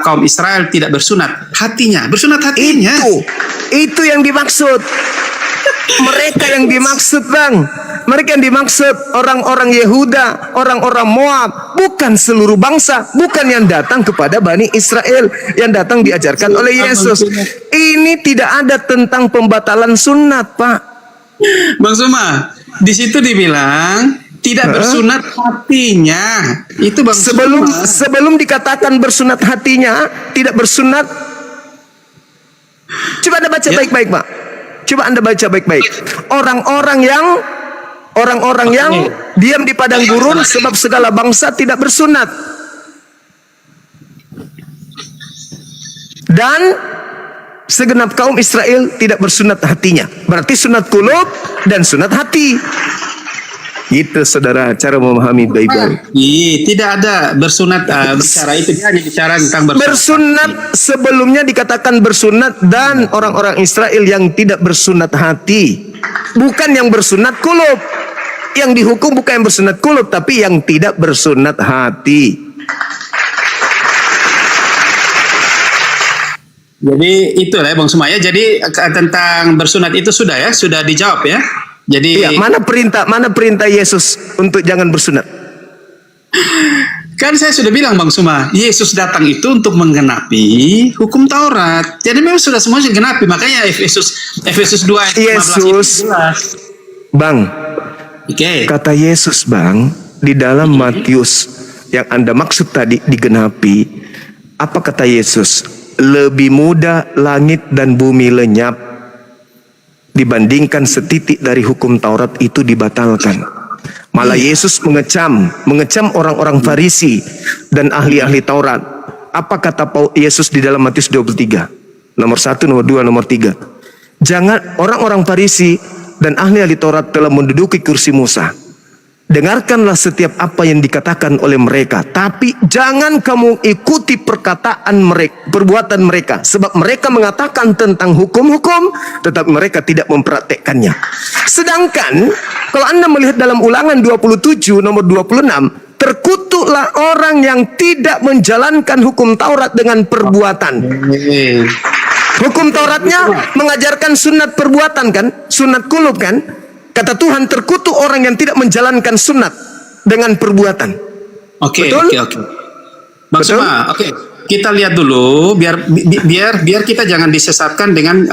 kaum Israel tidak bersunat hatinya. Bersunat hatinya. Itu yang dimaksud. Mereka yang dimaksud, Bang. Mereka yang dimaksud orang-orang Yehuda, orang-orang Moab, bukan seluruh bangsa, bukan yang datang kepada Bani Israel, yang datang diajarkan oleh Yesus. Ini tidak ada tentang pembatalan sunat, Pak. Bang Suma, di situ dibilang tidak bersunat hatinya. Itu Bang Suma. Sebelum dikatakan bersunat hatinya, tidak bersunat. Coba Anda baca baik-baik, Pak. Coba Anda baca baik-baik. Orang-orang yang diam di padang gurun sebab segala bangsa tidak bersunat. Dan segenap kaum Israel tidak bersunat hatinya. Berarti sunat kulub dan sunat hati. Itu saudara cara memahami Bible. Tidak ada bersunat bicara itu, dia hanya bicara tentang bersunat. Sebelumnya dikatakan bersunat dan orang-orang Israel yang tidak bersunat hati, bukan yang bersunat kulub. Yang dihukum bukan yang bersunat kulub, tapi yang tidak bersunat hati. Jadi itulah ya Bang Suma ya. Jadi tentang bersunat itu sudah dijawab ya. Jadi iya, mana perintah Yesus untuk jangan bersunat? Kan saya sudah bilang Bang Suma, Yesus datang itu untuk menggenapi hukum Taurat. Jadi memang sudah semuanya genapi. Makanya Efesus 2 ayat 15 Yesus, itu jelas. Bang, kata Yesus, Bang, di dalam Matius yang Anda maksud tadi digenapi, apa kata Yesus? Lebih mudah langit dan bumi lenyap dibandingkan setitik dari hukum Taurat itu dibatalkan. Malah Yesus mengecam orang-orang Farisi dan ahli-ahli Taurat. Apa kata Yesus di dalam Matius 23? Nomor 1, nomor 2, nomor 3. Jangan orang-orang Farisi dan ahli-ahli Taurat telah menduduki kursi Musa. Dengarkanlah setiap apa yang dikatakan oleh mereka, tapi jangan kamu ikuti perkataan mereka, perbuatan mereka, sebab mereka mengatakan tentang hukum-hukum, tetapi mereka tidak mempraktekkannya. Sedangkan kalau Anda melihat dalam Ulangan 27 nomor 26, terkutuklah orang yang tidak menjalankan hukum Taurat dengan perbuatan. Hukum Tauratnya mengajarkan sunat perbuatan kan, sunat kulub kan. Kata Tuhan, terkutuk orang yang tidak menjalankan sunat dengan perbuatan. Oke. Bang Betul? Suma, kita lihat dulu biar kita jangan disesatkan dengan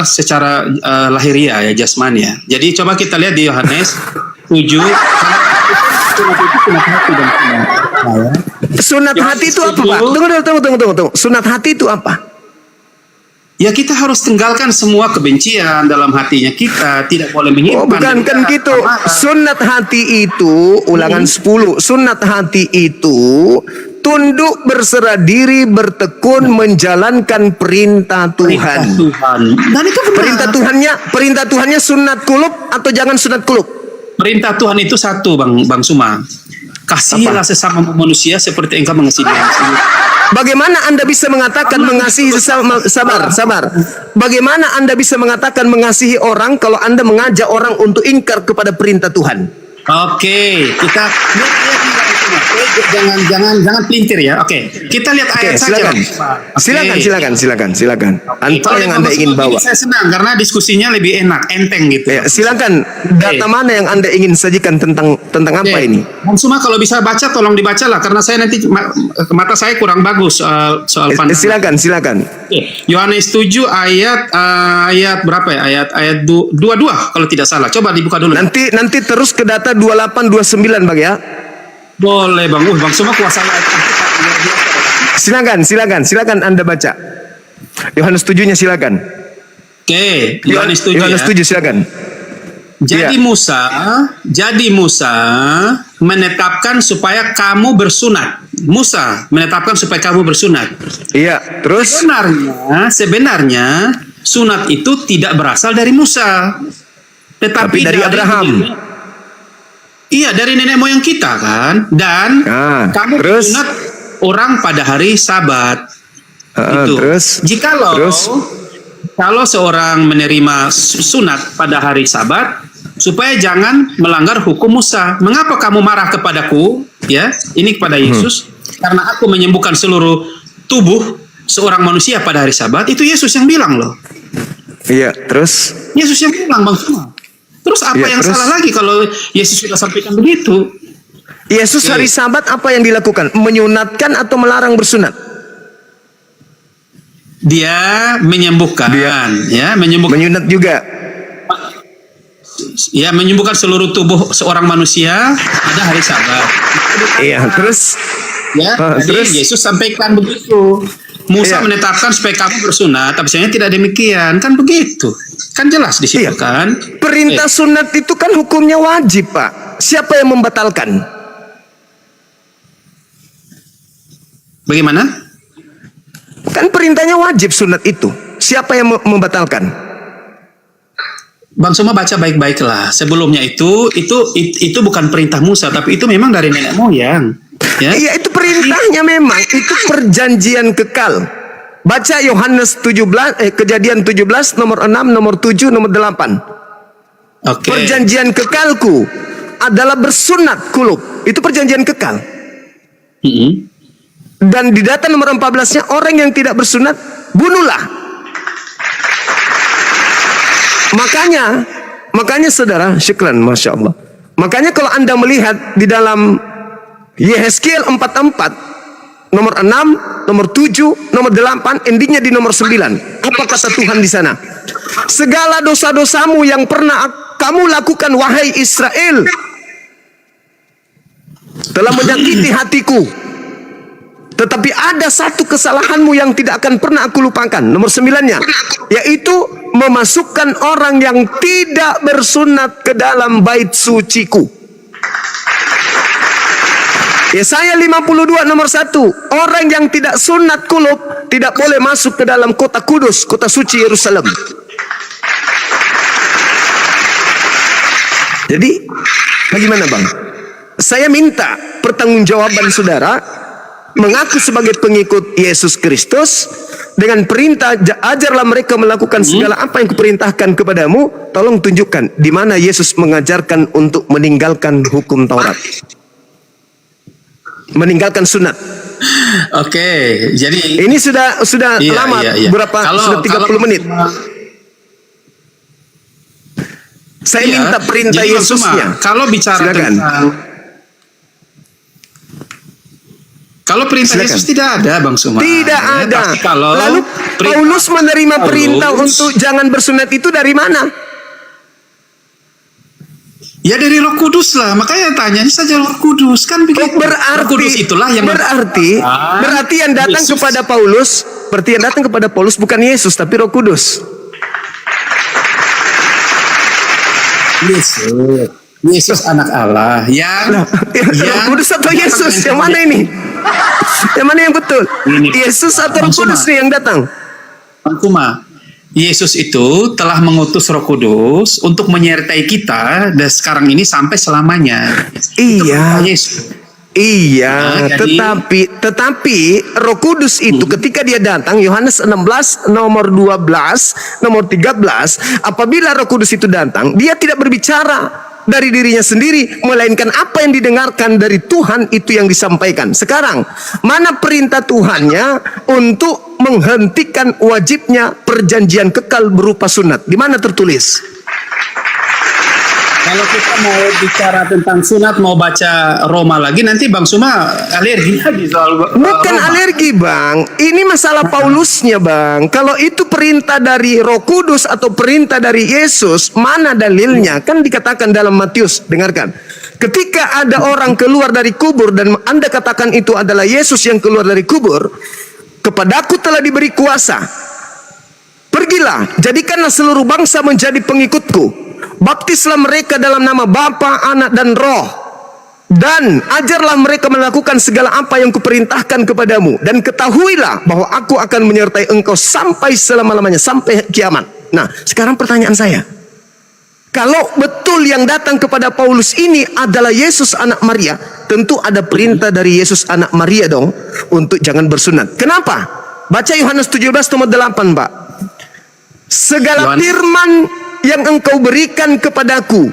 secara lahiriah ya, jasmani ya. Jadi coba kita lihat di Yohanes 7. Sunat hati itu apa, Pak? Tunggu. Sunat hati itu apa? Ya kita harus tinggalkan semua kebencian dalam hatinya kita, tidak boleh menyimpan. Bukan kan gitu. Sunat hati itu Ulangan 10. Sunat hati itu tunduk, berserah diri, bertekun, menjalankan perintah Tuhan. Dan itu benar. Perintah Tuhannya sunat kulub atau jangan sunat kulub? Perintah Tuhan itu satu, Bang Suma. Kasihilah sesama manusia seperti engkau mengasihi dirimu sendiri. Bagaimana Anda bisa mengatakan mengasihi sesama? Sabar. Bagaimana Anda bisa mengatakan mengasihi orang kalau Anda mengajak orang untuk ingkar kepada perintah Tuhan? Oke, kita jangan pelintir ya. Oke, kita lihat ayat saja. Silakan. Apa yang Anda ingin bawa? Saya senang karena diskusinya lebih enak, enteng gitu. Ya, silakan. Data mana yang Anda ingin sajikan tentang apa ini? Bang Suma kalau bisa baca tolong dibacalah karena saya nanti mata saya kurang bagus soal pandangan. Silakan. Yohanes 7 ayat berapa ya? Ayat 22 kalau tidak salah. Coba dibuka dulu. Nanti terus ke data 28 29 Bang ya. Boleh Bang. Bang Suma kuasa ayat. Silakan Anda baca. Yohanes 7-nya silakan. Oke, Yohanes 7 silakan. Jadi Musa menetapkan supaya kamu bersunat. Iya, terus sebenarnya sunat itu tidak berasal dari Musa, tetapi dari Abraham. Iya, dari nenek moyang kita kan. Dan kamu bersunat orang pada hari Sabat. Kalau seorang menerima sunat pada hari Sabat supaya jangan melanggar hukum Musa. Mengapa kamu marah kepadaku? Ya, ini kepada Yesus. karena aku menyembuhkan seluruh tubuh seorang manusia pada hari Sabat, itu Yesus yang bilang loh. Iya, terus? Yesus yang bilang, Bang Suma. Terus apa Iya, yang terus? salah lagi kalau Yesus sudah sampaikan begitu? Yesus Oke. hari Sabat apa yang dilakukan? Menyunatkan atau melarang bersunat? Dia menyembuhkan, ya, menyembuhkan, Menyunat juga. ya, menyembuhkan seluruh tubuh seorang manusia pada hari Sabat. Iya, terus? Ya, jadi Terus? Yesus sampaikan begitu. Musa Iya. menetapkan supaya kamu bersunat, tapi sebenarnya tidak demikian, kan begitu? Kan jelas di situ Iya. kan? Perintah sunat itu kan hukumnya wajib, Pak. Siapa yang membatalkan? Bagaimana? Kan perintahnya wajib sunat itu. Siapa yang membatalkan? Bang Suma baca baik-baiklah. Sebelumnya itu bukan perintah Musa, tapi itu memang dari nenek moyang. Ya. Iya, itu perintahnya memang. Itu perjanjian kekal. Baca Yohanes 17, Kejadian 17 nomor 6, nomor 7, nomor 8. Oke. Perjanjian kekalku adalah bersunat kulub. Itu perjanjian kekal. Mm-mm. Dan di data nomor 14-nya, orang yang tidak bersunat, bunuhlah. Makanya saudara, syukran, Masya Allah. Makanya kalau Anda melihat di dalam Yehezkiel 44, nomor 6, nomor 7, nomor 8, endingnya di nomor 9. Apa kata Tuhan di sana? Segala dosa-dosamu yang pernah kamu lakukan, wahai Israel, telah menyakiti hatiku. Tetapi ada satu kesalahanmu yang tidak akan pernah aku lupakan. Nomor 9-nya, yaitu memasukkan orang yang tidak bersunat ke dalam bait suciku. Yesaya 52 nomor 1, orang yang tidak sunat kulub tidak boleh masuk ke dalam kota kudus, kota suci Yerusalem. Jadi, bagaimana Bang? Saya minta pertanggungjawaban saudara, mengaku sebagai pengikut Yesus Kristus, dengan perintah ajarlah mereka melakukan segala apa yang kuperintahkan kepadamu. Tolong tunjukkan di mana Yesus mengajarkan untuk meninggalkan hukum Taurat, meninggalkan sunat. Oke, jadi Ini sudah Iya, lama, iya. berapa? Sudah 30 menit. Saya Iya, minta perintah jadi Bang Suma, Yesusnya. kalau bicara Silakan. tentang kalau perintah Silakan. Yesus tidak ada, Bang Suma. Tidak Ya, ada. tapi kalau Lalu Paulus menerima Paulus- perintah untuk jangan bersunat itu dari mana? Ya dari Roh Kudus lah, makanya tanya saja Roh Kudus kan begitu. Roh Kudus itulah yang berarti yang datang Yesus. kepada Paulus, berarti yang datang kepada Paulus bukan Yesus tapi Roh Kudus. Yesus anak Allah yang Roh Kudus atau Yesus? Yang mana ini? Yang mana yang betul? Ini. Yesus atau Roh Bang Suma. Kudus nih yang datang? Bang Suma, Yesus itu telah mengutus Roh Kudus untuk menyertai kita dan sekarang ini sampai selamanya. Iya. Yesus. Iya, Nah, jadi- tetapi Roh Kudus itu ketika dia datang, Yohanes 16 nomor 12, nomor 13, apabila Roh Kudus itu datang, dia tidak berbicara dari dirinya sendiri, melainkan apa yang didengarkan dari Tuhan itu yang disampaikan. Sekarang, mana perintah Tuhannya untuk menghentikan wajibnya perjanjian kekal berupa sunat? Di mana tertulis? Kalau kita mau bicara tentang sunat, mau baca Roma lagi, nanti Bang Suma alergi lagi soal Bukan Roma. alergi Bang, ini masalah Paulusnya Bang. Kalau itu perintah dari Roh Kudus atau perintah dari Yesus, mana dalilnya? Kan dikatakan dalam Matius, dengarkan. Ketika ada orang keluar dari kubur dan Anda katakan itu adalah Yesus yang keluar dari kubur, kepadaku telah diberi kuasa. Pergilah, jadikanlah seluruh bangsa menjadi pengikutku. Baptislah mereka dalam nama Bapa, Anak, dan Roh. Dan ajarlah mereka melakukan segala apa yang kuperintahkan kepadamu. Dan ketahuilah bahwa aku akan menyertai engkau sampai selama-lamanya, sampai kiamat. Nah, sekarang pertanyaan saya. Kalau betul yang datang kepada Paulus ini adalah Yesus anak Maria, tentu ada perintah dari Yesus anak Maria dong untuk jangan bersunat. Kenapa? Baca Yohanes 17 nomor 8, Pak. Segala Yohanes. firman yang engkau berikan kepadaku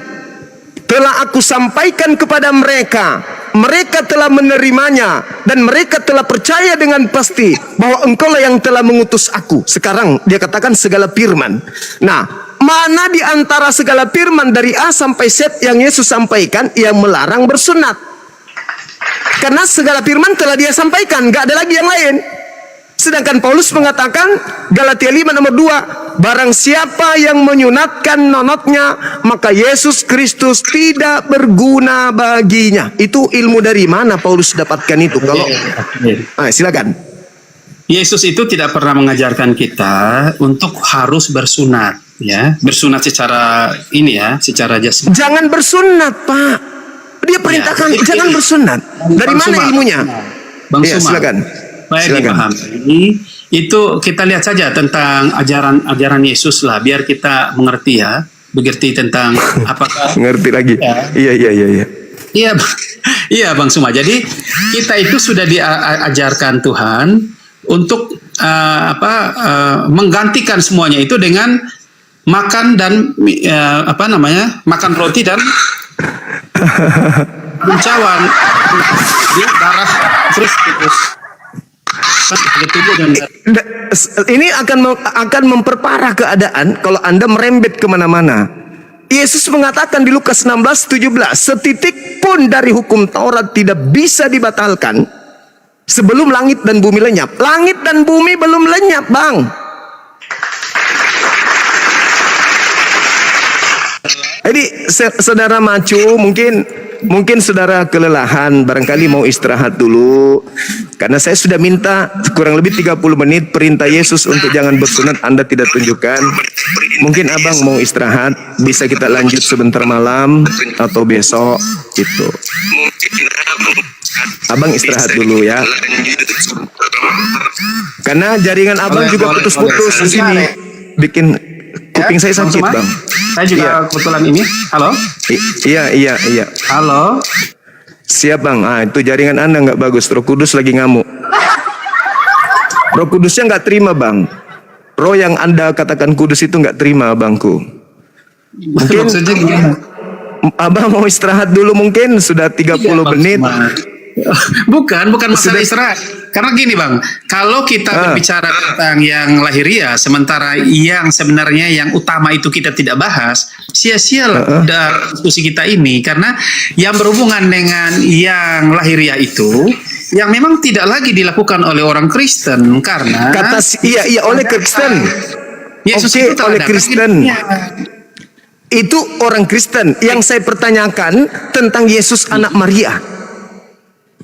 telah aku sampaikan kepada mereka mereka telah menerimanya dan mereka telah percaya dengan pasti bahwa engkaulah yang telah mengutus aku. Sekarang dia katakan segala firman. Nah, mana di antara segala firman dari A sampai Z yang Yesus sampaikan yang melarang bersunat? Karena segala firman telah dia sampaikan, gak ada lagi yang lain. Sedangkan Paulus mengatakan Galatia 5 nomor 2, barang siapa yang menyunatkan nonotnya, maka Yesus Kristus tidak berguna baginya. Itu ilmu dari mana Paulus dapatkan itu? Kalau silakan. Yesus itu tidak pernah mengajarkan kita untuk harus bersunat, ya, bersunat secara ini ya, secara jasmani. Jangan bersunat, Pak. Dia perintahkan jangan bersunat. Dari mana ilmunya? Bang ya, Suma, silakan. baik dipahami. Itu kita lihat saja tentang ajaran Yesus lah, biar kita mengerti ya, mengerti tentang apakah ngerti lagi. Ya. Iya. Iya, Bang Suma. Jadi kita itu sudah diajarkan Tuhan untuk menggantikan semuanya itu dengan makan dan makan roti dan mencawan di darah Kristus. Ini akan memperparah keadaan kalau Anda merembet kemana-mana. Yesus mengatakan di Lukas 16:17, setitik pun dari hukum Taurat tidak bisa dibatalkan sebelum langit dan bumi lenyap. Langit dan bumi belum lenyap, Bang. Jadi saudara Macu, mungkin saudara kelelahan, barangkali mau istirahat dulu. Karena saya sudah minta kurang lebih 30 menit perintah Yesus untuk jangan bersunat Anda tidak tunjukkan. Mungkin abang mau istirahat, bisa kita lanjut sebentar malam atau besok gitu. Abang istirahat dulu ya. Karena jaringan abang juga putus-putus di sini. Bikin kuping saya sakit, Bang. Saya juga kebetulan ini. Halo? Iya. Halo? Siap, Bang. Itu jaringan Anda nggak bagus. Roh Kudus lagi ngamuk. Roh Kudusnya nggak terima, Bang. Roh yang Anda katakan kudus itu nggak terima, Bangku. Mungkin abang mau istirahat dulu, mungkin sudah 30 menit. Bukan masalah istirahat. Karena gini, Bang, kalau kita berbicara tentang yang lahiriah, sementara yang sebenarnya yang utama itu kita tidak bahas, sia-sia diskusi kita ini. Karena yang berhubungan dengan yang lahiriah itu, yang memang tidak lagi dilakukan oleh orang Kristen, karena iya oleh Kristen. Yesus itu oleh Kristen. Itu orang Kristen. Yang saya pertanyakan tentang Yesus anak Maria.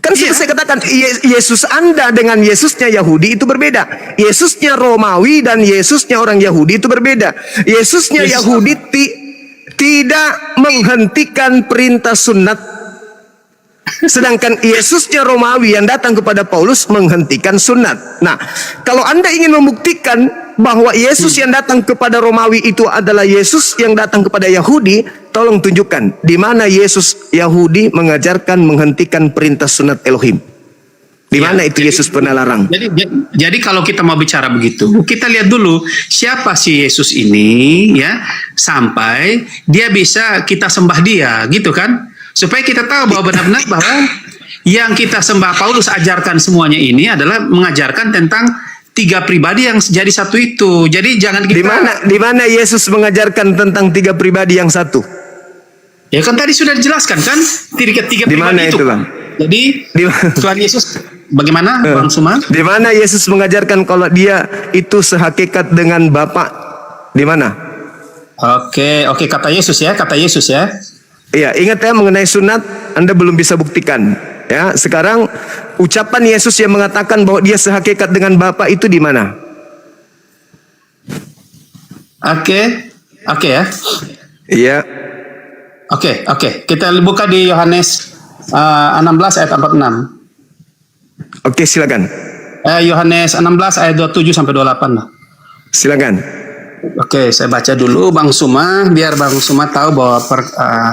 Kan saya katakan Yesus Anda dengan Yesusnya Yahudi itu berbeda. Yesusnya Romawi dan Yesusnya orang Yahudi itu berbeda. Yesusnya Yahudi tidak menghentikan perintah sunat. Sedangkan Yesusnya Romawi yang datang kepada Paulus menghentikan sunat. Nah, kalau Anda ingin membuktikan bahwa Yesus yang datang kepada Romawi itu adalah Yesus yang datang kepada Yahudi, tolong tunjukkan di mana Yesus Yahudi mengajarkan menghentikan perintah sunat Elohim. Di mana itu Yesus pernah larang? Jadi kalau kita mau bicara begitu, kita lihat dulu siapa si Yesus ini, ya, sampai dia bisa kita sembah dia, gitu kan? Supaya kita tahu bahwa benar-benar bahwa yang kita sembah Paulus ajarkan semuanya ini adalah mengajarkan tentang tiga pribadi yang jadi satu itu. Jadi jangan kita... Di mana Yesus mengajarkan tentang tiga pribadi yang satu? Ya kan tadi sudah dijelaskan kan tiga pribadi itu, Bang. Jadi Tuhan Yesus bagaimana, Bang Suma? Di mana Yesus mengajarkan kalau dia itu sehakikat dengan Bapa? Di mana? Oke, kata Yesus ya. Iya, ingat ya, mengenai sunat Anda belum bisa buktikan. Ya, sekarang ucapan Yesus yang mengatakan bahwa dia sehakikat dengan Bapa itu di mana? Oke ya. Iya. Oke. Kita buka di Yohanes 16 ayat 46. Oke, silakan. Yohanes 16 ayat 27 sampai 28 lah. Silakan. Oke, saya baca dulu Bang Suma, biar Bang Suma tahu bahwa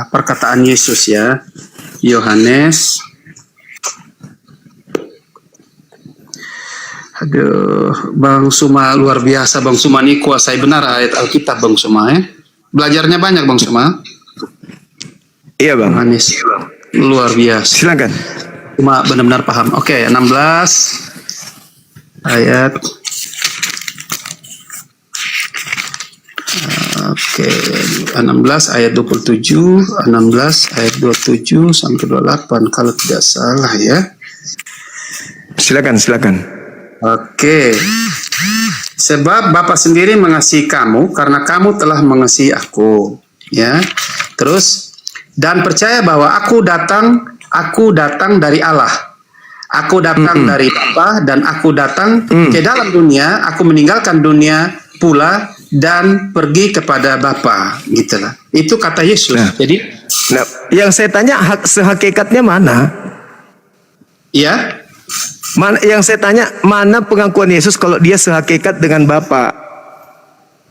perkataan Yesus ya. Yohanes. Aduh, Bang Suma luar biasa. Bang Suma ini kuasai benar ayat Alkitab, Bang Suma ya. Belajarnya banyak, Bang Suma. Iya, Bang. Yohanes. luar biasa. Silakan. Cuma benar-benar paham. Oke, 16 ayat. Oke, 16 ayat 27, 16 ayat 27 sampai 28 kalau tidak salah ya. Silakan. Oke. Sebab Bapa sendiri mengasihi kamu karena kamu telah mengasihi aku, ya. Terus dan percaya bahwa aku datang dari Allah. Aku datang dari Bapa dan aku datang ke dalam dunia, aku meninggalkan dunia pula dan pergi kepada Bapa, gitulah. Itu kata Yesus. Nah. Jadi, yang saya tanya sehakikatnya mana? ya. Yang saya tanya, mana pengakuan Yesus kalau dia sehakikat dengan Bapa?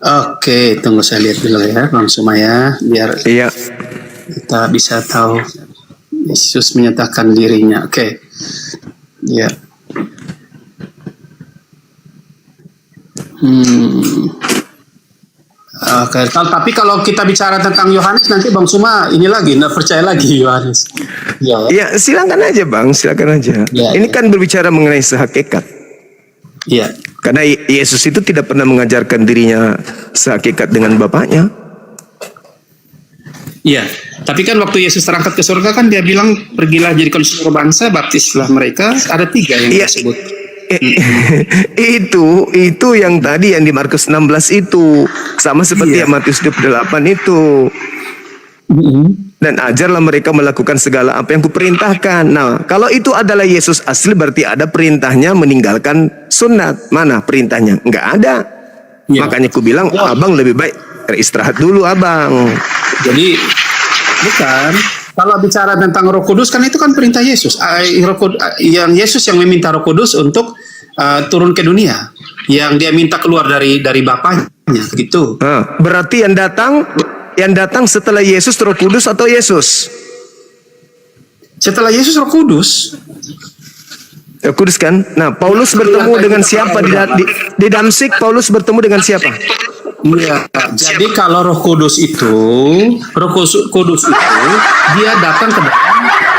Oke, tunggu saya lihat dulu ya, Bang Sumaya, biar Iya. kita bisa tahu Yesus menyatakan dirinya. Oke, ya. Oke, tapi kalau kita bicara tentang Yohanes nanti Bang Suma ini lagi, nggak percaya lagi Yohanes. Ya. Ya, silakan aja Bang, silakan aja. Ya, Ini ya. kan berbicara mengenai sehakikat. Iya. Karena Yesus itu tidak pernah mengajarkan dirinya sehakikat dengan Bapaknya. Iya, tapi kan waktu Yesus terangkat ke surga kan dia bilang pergilah jadikan seluruh bangsa, baptislah mereka. Ada 3 yang Iya. disebut. Itu yang tadi yang di Markus 16 itu sama seperti Iya. yang Matius 28 itu. Dan ajarlah mereka melakukan segala apa yang kuperintahkan. Nah, kalau itu adalah Yesus asli berarti ada perintahnya meninggalkan sunat. Mana perintahnya? Enggak ada. Iya. Makanya ku bilang, abang lebih baik istirahat dulu abang. Jadi bukan, kalau bicara tentang Roh Kudus kan itu kan perintah Yesus. Yang Yesus yang meminta Roh Kudus untuk turun ke dunia. Yang dia minta keluar dari Bapaknya gitu. Nah, berarti yang datang setelah Yesus Roh Kudus atau Yesus? Setelah Yesus Roh Kudus. Roh Kudus kan? Nah, Paulus bertemu dengan siapa di Damsik? Paulus bertemu dengan siapa? Iya, jadi kalau Roh Kudus itu dia datang ke dalam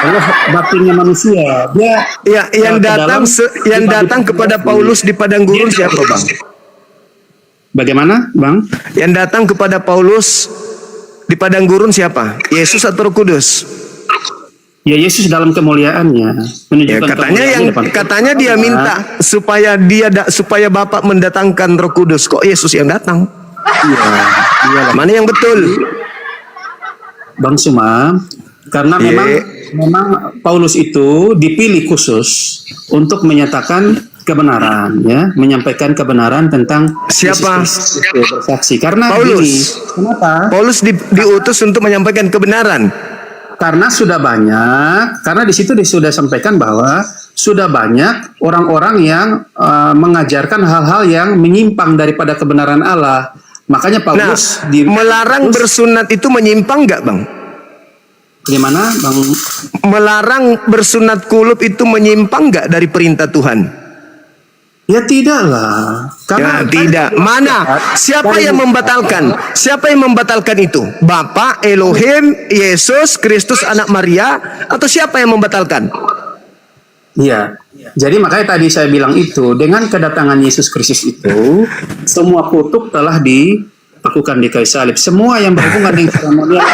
Allah batinnya manusia. Dia Ya, yang ke datang kepada Paulus di padang gurun siapa, Bang? Bagaimana, Bang? Yang datang kepada Paulus di padang gurun siapa? Yesus atau Roh Kudus? Ya Yesus dalam kemuliaannya Ya, menunjukkan katanya dia minta supaya Bapa mendatangkan Roh Kudus. Kok Yesus yang datang? Iya. Mana yang betul? Bang Suma, karena memang Paulus itu dipilih khusus untuk menyatakan kebenaran, ya, menyampaikan kebenaran tentang Siapa? Yesus Kristus, bersaksi. Karena Paulus. gini, kenapa? Paulus diutus untuk menyampaikan kebenaran. Karena di situ sudah sampaikan bahwa sudah banyak orang-orang yang mengajarkan hal-hal yang menyimpang daripada kebenaran Allah. Makanya Paulus melarang bersunat itu menyimpang nggak, Bang? Gimana, Bang? Melarang bersunat kulub itu menyimpang nggak dari perintah Tuhan? Ya tidaklah. Ya, tidak. Mana? Siapa yang membatalkan? Siapa yang membatalkan itu? Bapa, Elohim, Yesus, Kristus, anak Maria, atau siapa yang membatalkan? Iya. Jadi makanya tadi saya bilang itu, dengan kedatangan Yesus Kristus itu, semua kutuk telah dilakukan di kayu salib. Semua yang berhubungan dengan seremonial,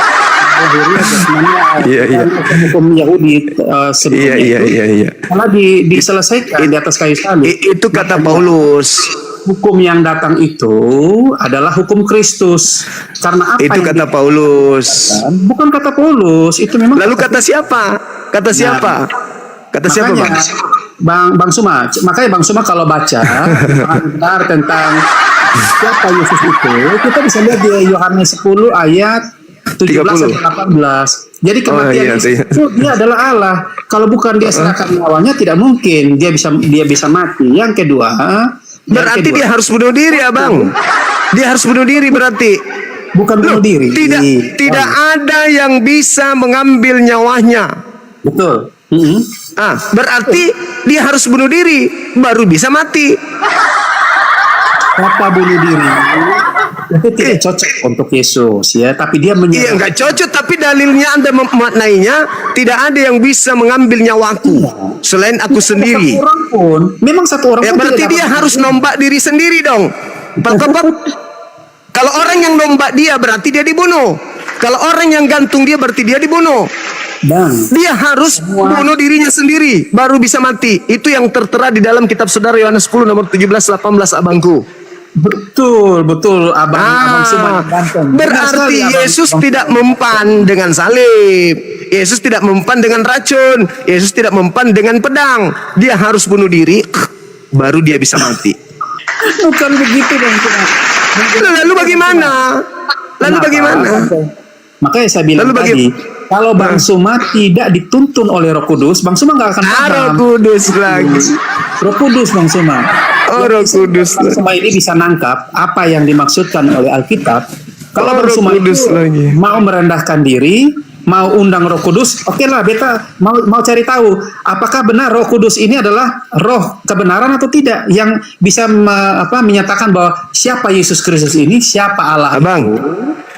hukum Yahudi sebelumnya Iya. telah diselesaikan di atas kayu salib. Itu kata Paulus. Hukum yang datang itu adalah hukum Kristus. Karena apa? Itu kata Paulus. Bukan kata Paulus, itu memang. Lalu kata siapa? Kata siapa? Kata siapa, Bang? Bang Suma, makanya Bang Suma kalau baca benar tentang siapa Yesus itu, kita bisa lihat di Yohanes 10 ayat 17 sampai 18. Jadi kematian Yesus itu dia adalah Allah. Kalau bukan dia serahkan nyawanya tidak mungkin dia bisa mati. Yang kedua, berarti dia harus bunuh diri, Abang. Dia harus bunuh diri berarti. Bukan bunuh diri. Tidak ada yang bisa mengambil nyawanya. Betul. Berarti dia harus bunuh diri baru bisa mati. Kata bunuh diri itu tidak cocok untuk Yesus ya, tapi dia Iya, nggak cocok, tapi dalilnya Anda memaknainya tidak ada yang bisa mengambil nyawaku selain aku sendiri. Memang satu orang Ya pun berarti tidak dia dapat harus nombak diri sendiri dong. Kalau orang yang nombak dia berarti dia dibunuh. Kalau orang yang gantung dia berarti dia dibunuh. Bang, Dia harus bunuh dirinya sendiri baru bisa mati. Itu yang tertera di dalam kitab saudara Yohanes 10 nomor 17-18 abangku. betul abang semua gantung. Berarti Yesus tidak mempan dengan salib. Yesus tidak mempan dengan racun. Yesus tidak mempan dengan pedang. Dia harus bunuh diri baru dia bisa mati. Bukan begitu dong. Lalu bagaimana? Lalu bagaimana? Makanya saya bilang tadi, kalau Bang Suma tidak dituntun oleh Roh Kudus, Bang Suma nggak akan paham. Roh Kudus lagi. Roh Kudus Bang Suma. Roh Kudus. Bang Suma ini bisa nangkap apa yang dimaksudkan oleh Alkitab. Kalau Bang Roh Suma Kudus itu lagi. mau merendahkan diri, mau undang Roh Kudus, oke lah, beta mau cari tahu apakah benar Roh Kudus ini adalah Roh kebenaran atau tidak yang bisa menyatakan bahwa siapa Yesus Kristus ini, siapa Allah. Abang,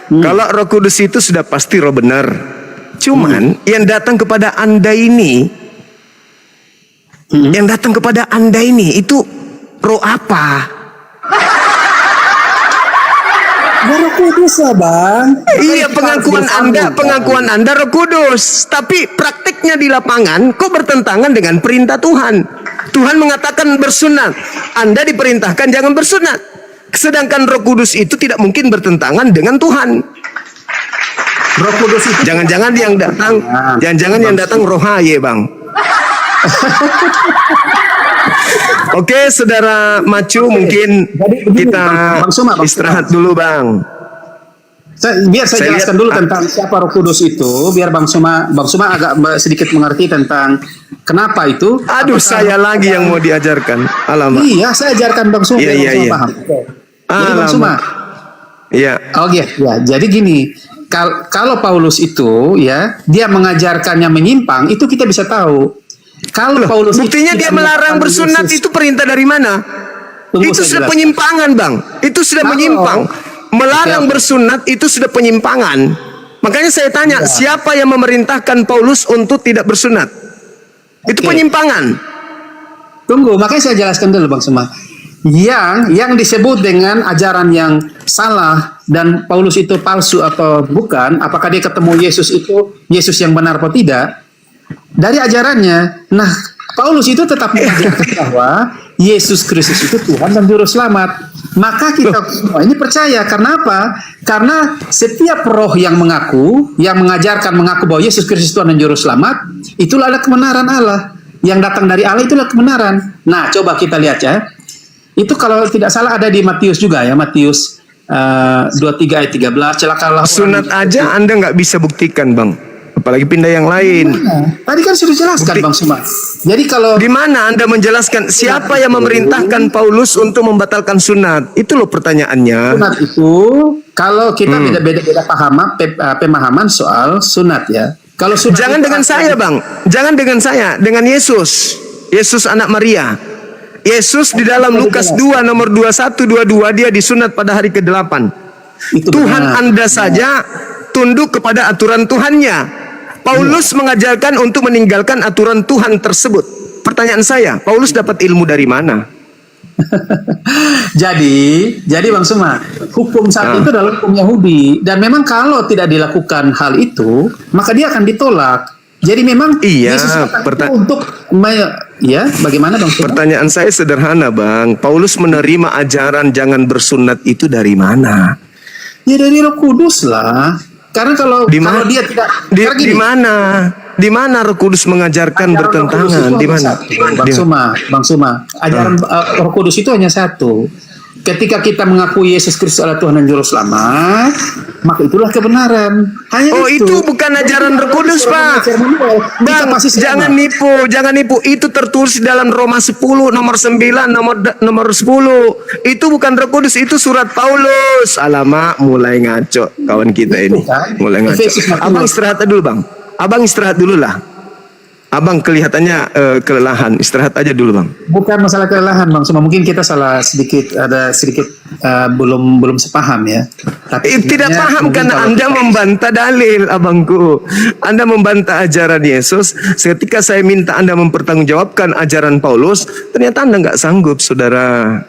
kalau Roh Kudus itu sudah pasti roh benar. Cuman yang datang kepada Anda ini, yang datang kepada Anda ini itu roh apa? Roh Kudus lah Bang. Iya, pengakuan Anda Roh Kudus, tapi praktiknya di lapangan kok bertentangan dengan perintah Tuhan. Tuhan mengatakan bersunat, Anda diperintahkan jangan bersunat. Sedangkan Roh Kudus itu tidak mungkin bertentangan dengan Tuhan. Roh Kudus itu Jangan-jangan yang datang roh haye, Bang. Oke, saudara Macu, mungkin kita Bang Suma. istirahat dulu, Bang. Biar saya jelaskan dulu tentang siapa Roh Kudus itu, biar Bang Suma agak sedikit mengerti tentang kenapa itu. Aduh, saya lagi yang mau diajarkan. Alamak. Iya, saya ajarkan Bang Suma. Iya. Paham. Jadi Bang Suma. Iya. Oke, ya. Jadi gini, kalau Paulus itu ya, dia mengajarkannya menyimpang, itu kita bisa tahu. Kalau Paulus buktinya dia melarang bersunat itu perintah dari mana? Itu sudah penyimpangan, Bang. Itu sudah menyimpang. Melarang bersunat itu sudah penyimpangan. Makanya saya tanya, siapa yang memerintahkan Paulus untuk tidak bersunat? Itu penyimpangan. Tunggu, makanya saya jelaskan dulu Bang Suma. Yang disebut dengan ajaran yang salah dan Paulus itu palsu atau bukan, apakah dia ketemu Yesus itu Yesus yang benar atau tidak? Dari ajarannya, nah Paulus itu tetap mengajarkan bahwa Yesus Kristus itu Tuhan dan Juru Selamat. Maka kita semua ini percaya. Karena apa? Karena setiap roh yang mengaku bahwa Yesus Kristus Tuhan dan Juru Selamat, itulah adalah kebenaran Allah. Yang datang dari Allah itulah kebenaran. Nah, coba kita lihat ya. Itu kalau tidak salah ada di Matius juga ya, Matius 23 ayat 13. Celakalah sunat aja Anda nggak bisa buktikan, Bang. Apalagi pindah yang lain. Tadi kan sudah jelaskan Bang Suma. Jadi kalau di mana Anda menjelaskan siapa yang memerintahkan Paulus untuk membatalkan sunat? Itu loh pertanyaannya. Sunat itu kalau kita beda-beda pemahaman soal sunat ya. Kalau sunat jangan dengan saya, Bang. Jangan dengan saya, dengan Yesus. Yesus anak Maria. Yesus di dalam Lukas 2 nomor 21 22 dia disunat pada hari ke-8. Tuhan Anda saja tunduk kepada aturan Tuhannya. Paulus mengajarkan untuk meninggalkan aturan Tuhan tersebut. Pertanyaan saya, Paulus dapat ilmu dari mana? jadi Bang Suma, hukum saat itu adalah hukum Yahudi dan memang kalau tidak dilakukan hal itu, maka dia akan ditolak. Jadi memang Yesus untuk bagaimana Bang Suma? Pertanyaan saya sederhana, Bang. Paulus menerima ajaran jangan bersunat itu dari mana? Ya dari Roh Kudus lah. Karena kalau dia tidak di mana Roh Kudus mengajarkan bertentangan? Di mana? Bang Suma, ajaran Roh Kudus itu hanya satu. Ketika kita mengakui Yesus Kristus adalah Tuhan dan Juru Selamat, maka itulah kebenaran. Itu bukan ajaran Roh Kudus, Pak. Bang, jangan nipu. Itu tertulis dalam Roma 10 nomor 9 nomor 10. Itu bukan Roh Kudus, itu surat Paulus. Alamak, mulai ngaco kawan kita ini. Mulai ngaco. Abang istirahat dulu, Bang. Abang istirahat dulu lah. Abang kelihatannya kelelahan. Istirahat aja dulu, Bang. Bukan masalah kelelahan, Bang. Cuma mungkin kita salah sedikit, ada sedikit belum sepaham ya. Tapi Tidak sebenarnya paham mungkin karena kalau Anda kita- membantah dalil, abangku. Anda membantah ajaran Yesus. Ketika saya minta Anda mempertanggungjawabkan ajaran Paulus, ternyata Anda nggak sanggup, saudara.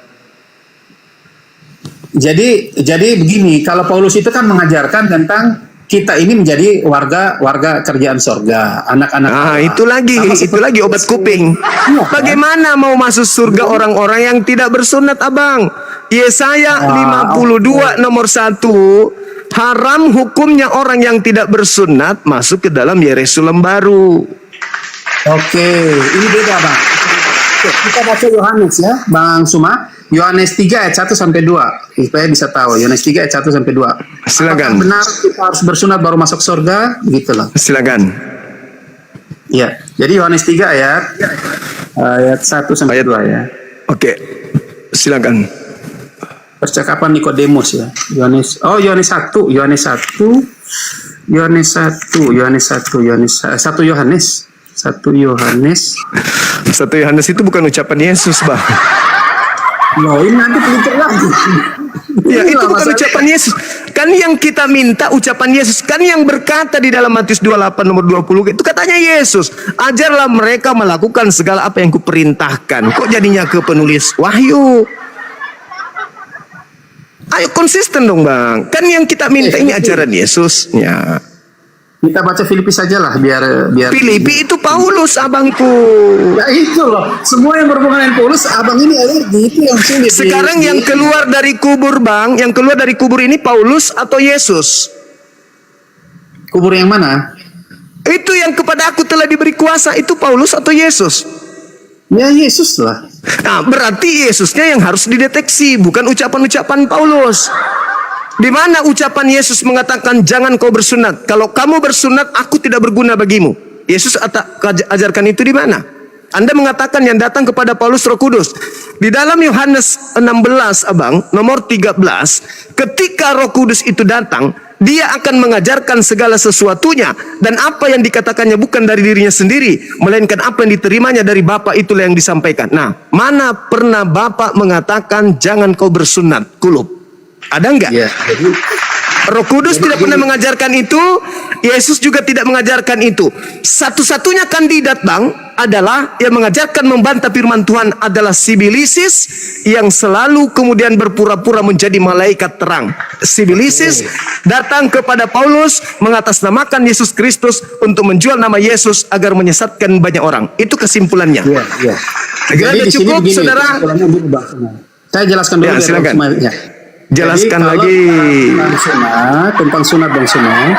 Jadi begini, kalau Paulus itu kan mengajarkan tentang kita ini menjadi warga kerjaan sorga, anak-anak Ah, Allah. itu lagi obat kuping. Iya, kan? Bagaimana mau masuk surga orang-orang yang tidak bersunat, abang? Yesaya 52 nomor 1, haram hukumnya orang yang tidak bersunat masuk ke dalam Yerusalem baru. Oke, ini beda bang. Oke, kita baca Yohanes ya, Bang Suma. Yohanes 3 ayat 1 sampai 2. Supaya bisa tahu. Yohanes 3 ayat 1 sampai 2. Silakan. Apakah benar kita harus bersunat baru masuk surga? Gitu loh. Silakan. Ya. Jadi Yohanes 3 ayat 1 sampai 2 ya. Oke. Silakan. Percakapan Nikodemus ya. Yohanes 1 Yohanes itu bukan ucapan Yesus, Bang. Loh, ini nanti pelipet lagi. Ya, itu Inilah bukan masalah. ucapan Yesus. Kan yang kita minta ucapan Yesus. Kan yang berkata di dalam Matius 28 nomor 20 itu katanya Yesus. Ajarlah mereka melakukan segala apa yang kuperintahkan. Kok jadinya ke penulis Wahyu? Ayo konsisten dong, Bang. Kan yang kita minta ini ajaran Yesus. Ya. Kita baca Filipi saja lah biar Filipi itu Paulus, abangku. Ya itu loh. Semua yang berhubungan dengan Paulus, abang ini alergi. Itu yang sulit. Sekarang yang keluar dari kubur, Bang, yang keluar dari kubur ini Paulus atau Yesus? kubur yang mana? Itu yang kepada aku telah diberi kuasa, itu Paulus atau Yesus? Ya Yesus lah. Nah, berarti Yesusnya yang harus dideteksi, bukan ucapan-ucapan Paulus. Di mana ucapan Yesus mengatakan jangan kau bersunat. Kalau kamu bersunat, aku tidak berguna bagimu. Yesus ajarkan itu di mana? Anda mengatakan yang datang kepada Paulus Roh Kudus. Di dalam Yohanes 16, abang, nomor 13, ketika Roh Kudus itu datang, dia akan mengajarkan segala sesuatunya, dan apa yang dikatakannya bukan dari dirinya sendiri, melainkan apa yang diterimanya dari Bapa, itulah yang disampaikan. Nah, mana pernah Bapa mengatakan jangan kau bersunat kulub? Ada enggak? Ya, jadi Roh Kudus tidak pernah mengajarkan itu, Yesus juga tidak mengajarkan itu. Satu-satunya kandidat, Bang, adalah yang mengajarkan membantah firman Tuhan adalah Sibilisis, yang selalu kemudian berpura-pura menjadi malaikat terang. Sibilisis datang kepada Paulus mengatasnamakan Yesus Kristus untuk menjual nama Yesus agar menyesatkan banyak orang. Itu kesimpulannya. ya, ya. Kira-kira Jadi di sini cukup, begini, saudara? kesimpulannya begini, Bang. Saya jelaskan dulu Ya, biar silakan. Bang Suma- ya. Jelaskan Jadi, kalau lagi. tentang sunat dan sunat,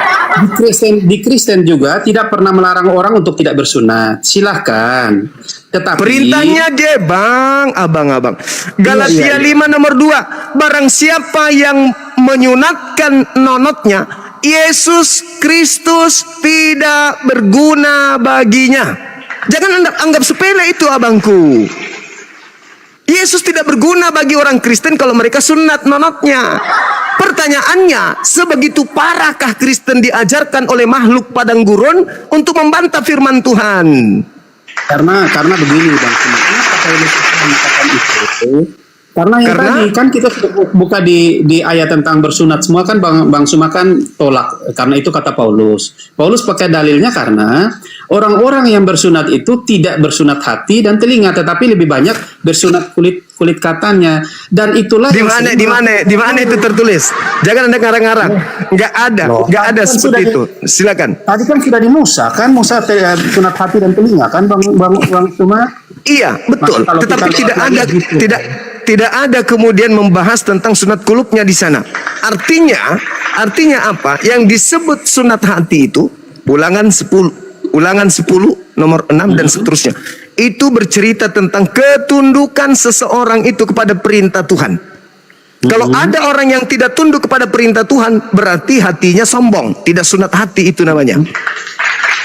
di Kristen juga tidak pernah melarang orang untuk tidak bersunat. Silahkan. Tetapi Perintahnya dia, Bang, abang-abang. Galatia Iya. 5 nomor 2. Barang siapa yang menyunatkan nonotnya, Yesus Kristus tidak berguna baginya. Jangan Anda anggap sepele itu, abangku. Yesus tidak berguna bagi orang Kristen kalau mereka sunat nonotnya. Pertanyaannya, sebegitu parahkah Kristen diajarkan oleh makhluk padang gurun untuk membantah firman Tuhan? karena begini Bang Suma. Kenapa Paulus mengatakan itu? Karena yang Karena- tadi kan kita sudah buka di ayat tentang bersunat semua kan Bang Suma kan tolak karena itu kata Paulus. Paulus pakai dalilnya karena orang-orang yang bersunat itu tidak bersunat hati dan telinga, tetapi lebih banyak bersunat kulit katanya, dan itulah Di yang mana, sering di mana itu tertulis? Jangan Anda ngarang-ngarang. Enggak ada, Loh, enggak ada kan seperti sudah itu. Silakan. Tadi kan sudah di Musa kan, sunat hati dan telinga kan Bang Suma. Iya, betul. Maka kalau Tetapi kita tidak lewat ada lagi gitu. tidak ada kemudian membahas tentang sunat kulubnya di sana. Artinya apa? Yang disebut sunat hati itu Ulangan 10 nomor 6 dan seterusnya. Itu bercerita tentang ketundukan seseorang itu kepada perintah Tuhan. Kalau ada orang yang tidak tunduk kepada perintah Tuhan, berarti hatinya sombong. Tidak sunat hati itu namanya.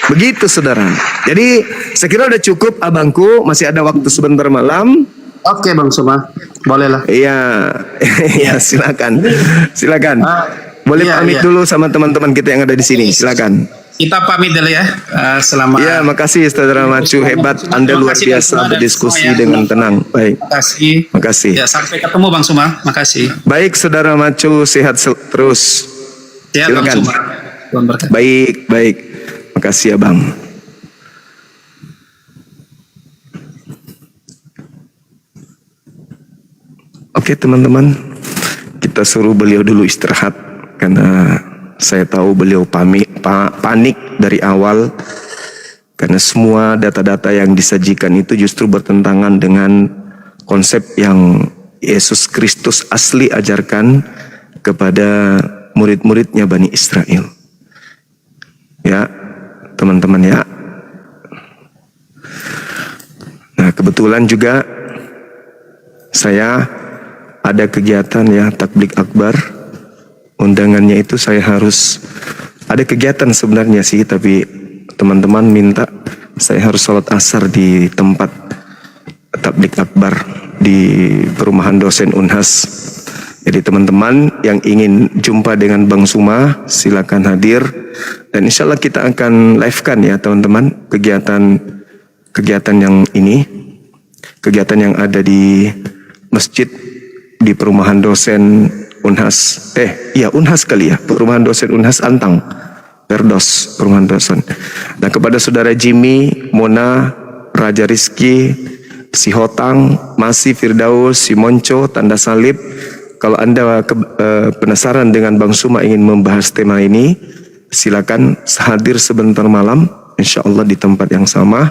Begitu, saudara. Jadi saya kira udah cukup, abangku. Masih ada waktu sebentar malam. Oke Bang Suma, bolehlah. Iya, iya, silakan. Silakan. Boleh iya, pamit iya. dulu sama teman-teman kita yang ada di sini. Silakan. kita pamit dulu ya. Selamat. Ya, makasih Saudara Macu, hebat. Anda luar biasa berdiskusi dengan tenang. Baik. Makasih. Makasih. Ya, sampai ketemu Bang Suma. Makasih. Baik, Saudara Macu, sehat terus. Sehat Bang Silakan. Suma. Tuhan berkati. Baik, baik. Makasih ya, Bang. Oke, teman-teman. Kita suruh beliau dulu istirahat karena saya tahu beliau panik dari awal karena semua data-data yang disajikan itu justru bertentangan dengan konsep yang Yesus Kristus asli ajarkan kepada murid-muridnya Bani Israel. Ya, teman-teman ya. Nah, kebetulan juga saya ada kegiatan ya takblik akbar. Undangannya itu saya harus ada kegiatan sebenarnya sih, tapi teman-teman minta saya harus sholat asar di tempat takblik akbar di perumahan dosen Unhas. Jadi teman-teman yang ingin jumpa dengan Bang Suma silakan hadir dan insya Allah kita akan live-kan ya teman-teman kegiatan yang ini, kegiatan yang ada di masjid di perumahan dosen Unhas, Unhas kali ya, perumahan dosen Unhas Antang, Perdos, perumahan dosen. Dan kepada saudara Jimmy, Mona, Raja Rizky, si Hotang, Masi, Firdaus, si Monco, Tanda Salib. Kalau Anda penasaran dengan Bang Suma ingin membahas tema ini, silakan hadir sebentar malam, insya Allah di tempat yang sama.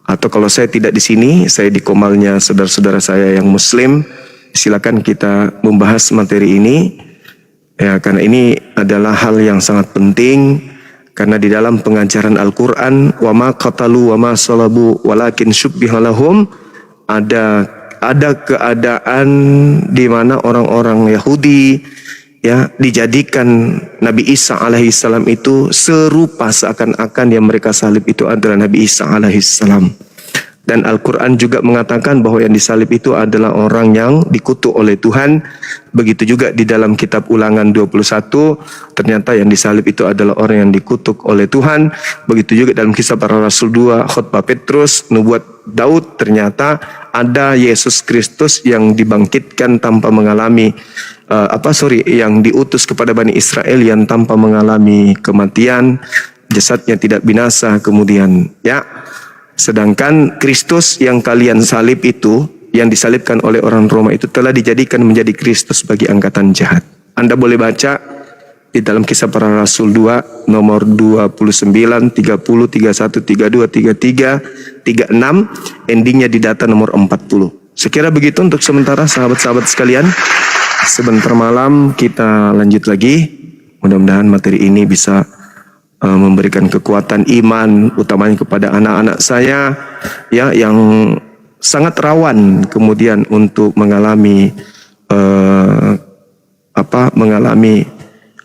Atau kalau saya tidak di sini, saya di komalnya saudara-saudara saya yang Muslim. Silakan kita membahas materi ini ya, karena ini adalah hal yang sangat penting karena di dalam pengajaran Al-Qur'an wa ma qatalu wa ma salabu walakin syubbiha lahum ada keadaan di mana orang-orang Yahudi ya dijadikan Nabi Isa alaihissalam itu serupa seakan-akan yang mereka salib itu adalah Nabi Isa alaihissalam. Dan Al-Quran juga mengatakan bahwa yang disalib itu adalah orang yang dikutuk oleh Tuhan. Begitu juga di dalam kitab Ulangan 21, ternyata yang disalib itu adalah orang yang dikutuk oleh Tuhan. Begitu juga dalam Kisah Para Rasul 2, Khotbah Petrus, Nubuat Daud, ternyata ada Yesus Kristus yang dibangkitkan tanpa mengalami yang diutus kepada Bani Israel yang tanpa mengalami kematian, jasadnya tidak binasa kemudian ya. Sedangkan Kristus yang kalian salib itu, yang disalibkan oleh orang Roma itu telah dijadikan menjadi Kristus bagi angkatan jahat. Anda boleh baca di dalam Kisah Para Rasul 2 nomor 29, 30, 31, 32, 33, 36, endingnya di data nomor 40. Sekira begitu untuk sementara sahabat-sahabat sekalian. Sebentar malam kita lanjut lagi. Mudah-mudahan materi ini bisa memberikan kekuatan iman utamanya kepada anak-anak saya ya yang sangat rawan kemudian untuk mengalami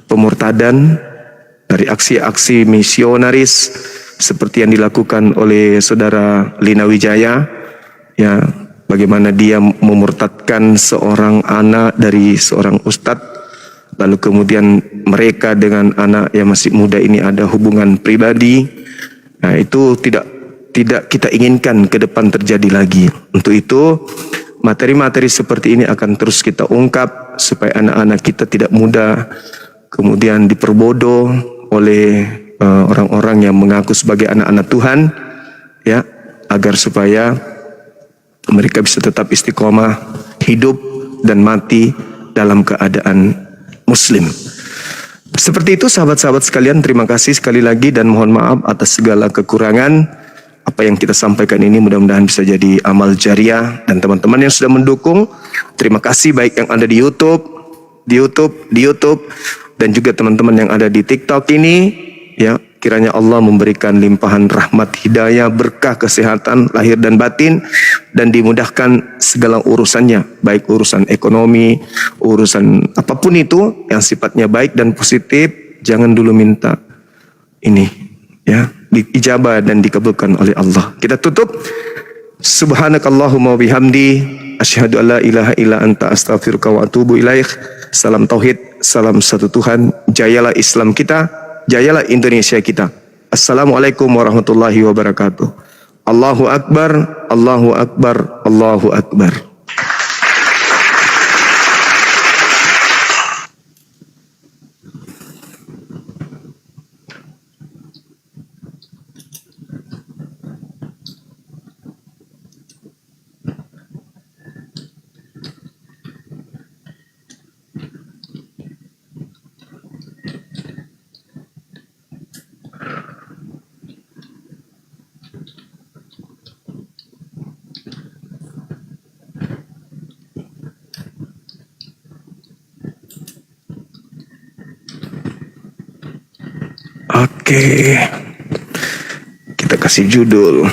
pemurtadan dari aksi-aksi misionaris seperti yang dilakukan oleh saudara Lina Wijaya ya, bagaimana dia memurtadkan seorang anak dari seorang ustadz. Lalu kemudian mereka dengan anak yang masih muda ini ada hubungan pribadi. Nah, itu tidak kita inginkan ke depan terjadi lagi. Untuk itu materi-materi seperti ini akan terus kita ungkap supaya anak-anak kita tidak mudah kemudian diperbodoh oleh orang-orang yang mengaku sebagai anak-anak Tuhan ya, agar supaya mereka bisa tetap istiqomah hidup dan mati dalam keadaan Muslim. Seperti itu sahabat-sahabat sekalian, terima kasih sekali lagi dan mohon maaf atas segala kekurangan. Apa yang kita sampaikan ini mudah-mudahan bisa jadi amal jariah, dan teman-teman yang sudah mendukung, terima kasih baik yang ada di YouTube dan juga teman-teman yang ada di TikTok ini ya. Kiranya Allah memberikan limpahan rahmat, hidayah, berkah, kesehatan lahir dan batin, dan dimudahkan segala urusannya, baik urusan ekonomi, urusan apapun itu yang sifatnya baik dan positif. Jangan dulu minta ini ya, diijabah dan dikabulkan oleh Allah. Kita tutup. Subhanakallahumma bihamdi asyhadu alla ilaha illa anta astaghfiruka wa atubu ilaik. Salam tauhid, salam satu Tuhan, jayalah Islam kita. jayalah Indonesia kita. Assalamualaikum warahmatullahi wabarakatuh. Allahu Akbar, Allahu Akbar, Allahu Akbar. Oke, kita kasih judul.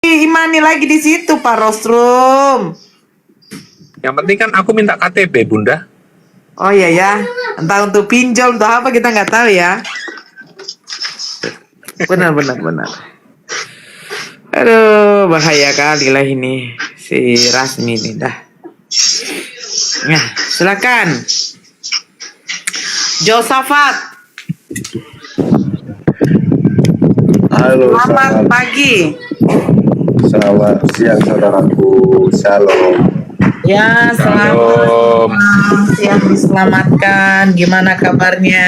Imani lagi di situ, Pak Rostrum. Yang penting kan aku minta KTP, Bunda. Oh iya ya, entah untuk pinjol, untuk apa kita nggak tahu ya. Benar. Aduh, bahaya kali lah ini si Rasmi ini dah. Nah, silakan. Josafat. Halo, Selamat pagi. selamat siang saudaraku. Shalom. Ya, selamat siang, diselamatkan. Gimana kabarnya?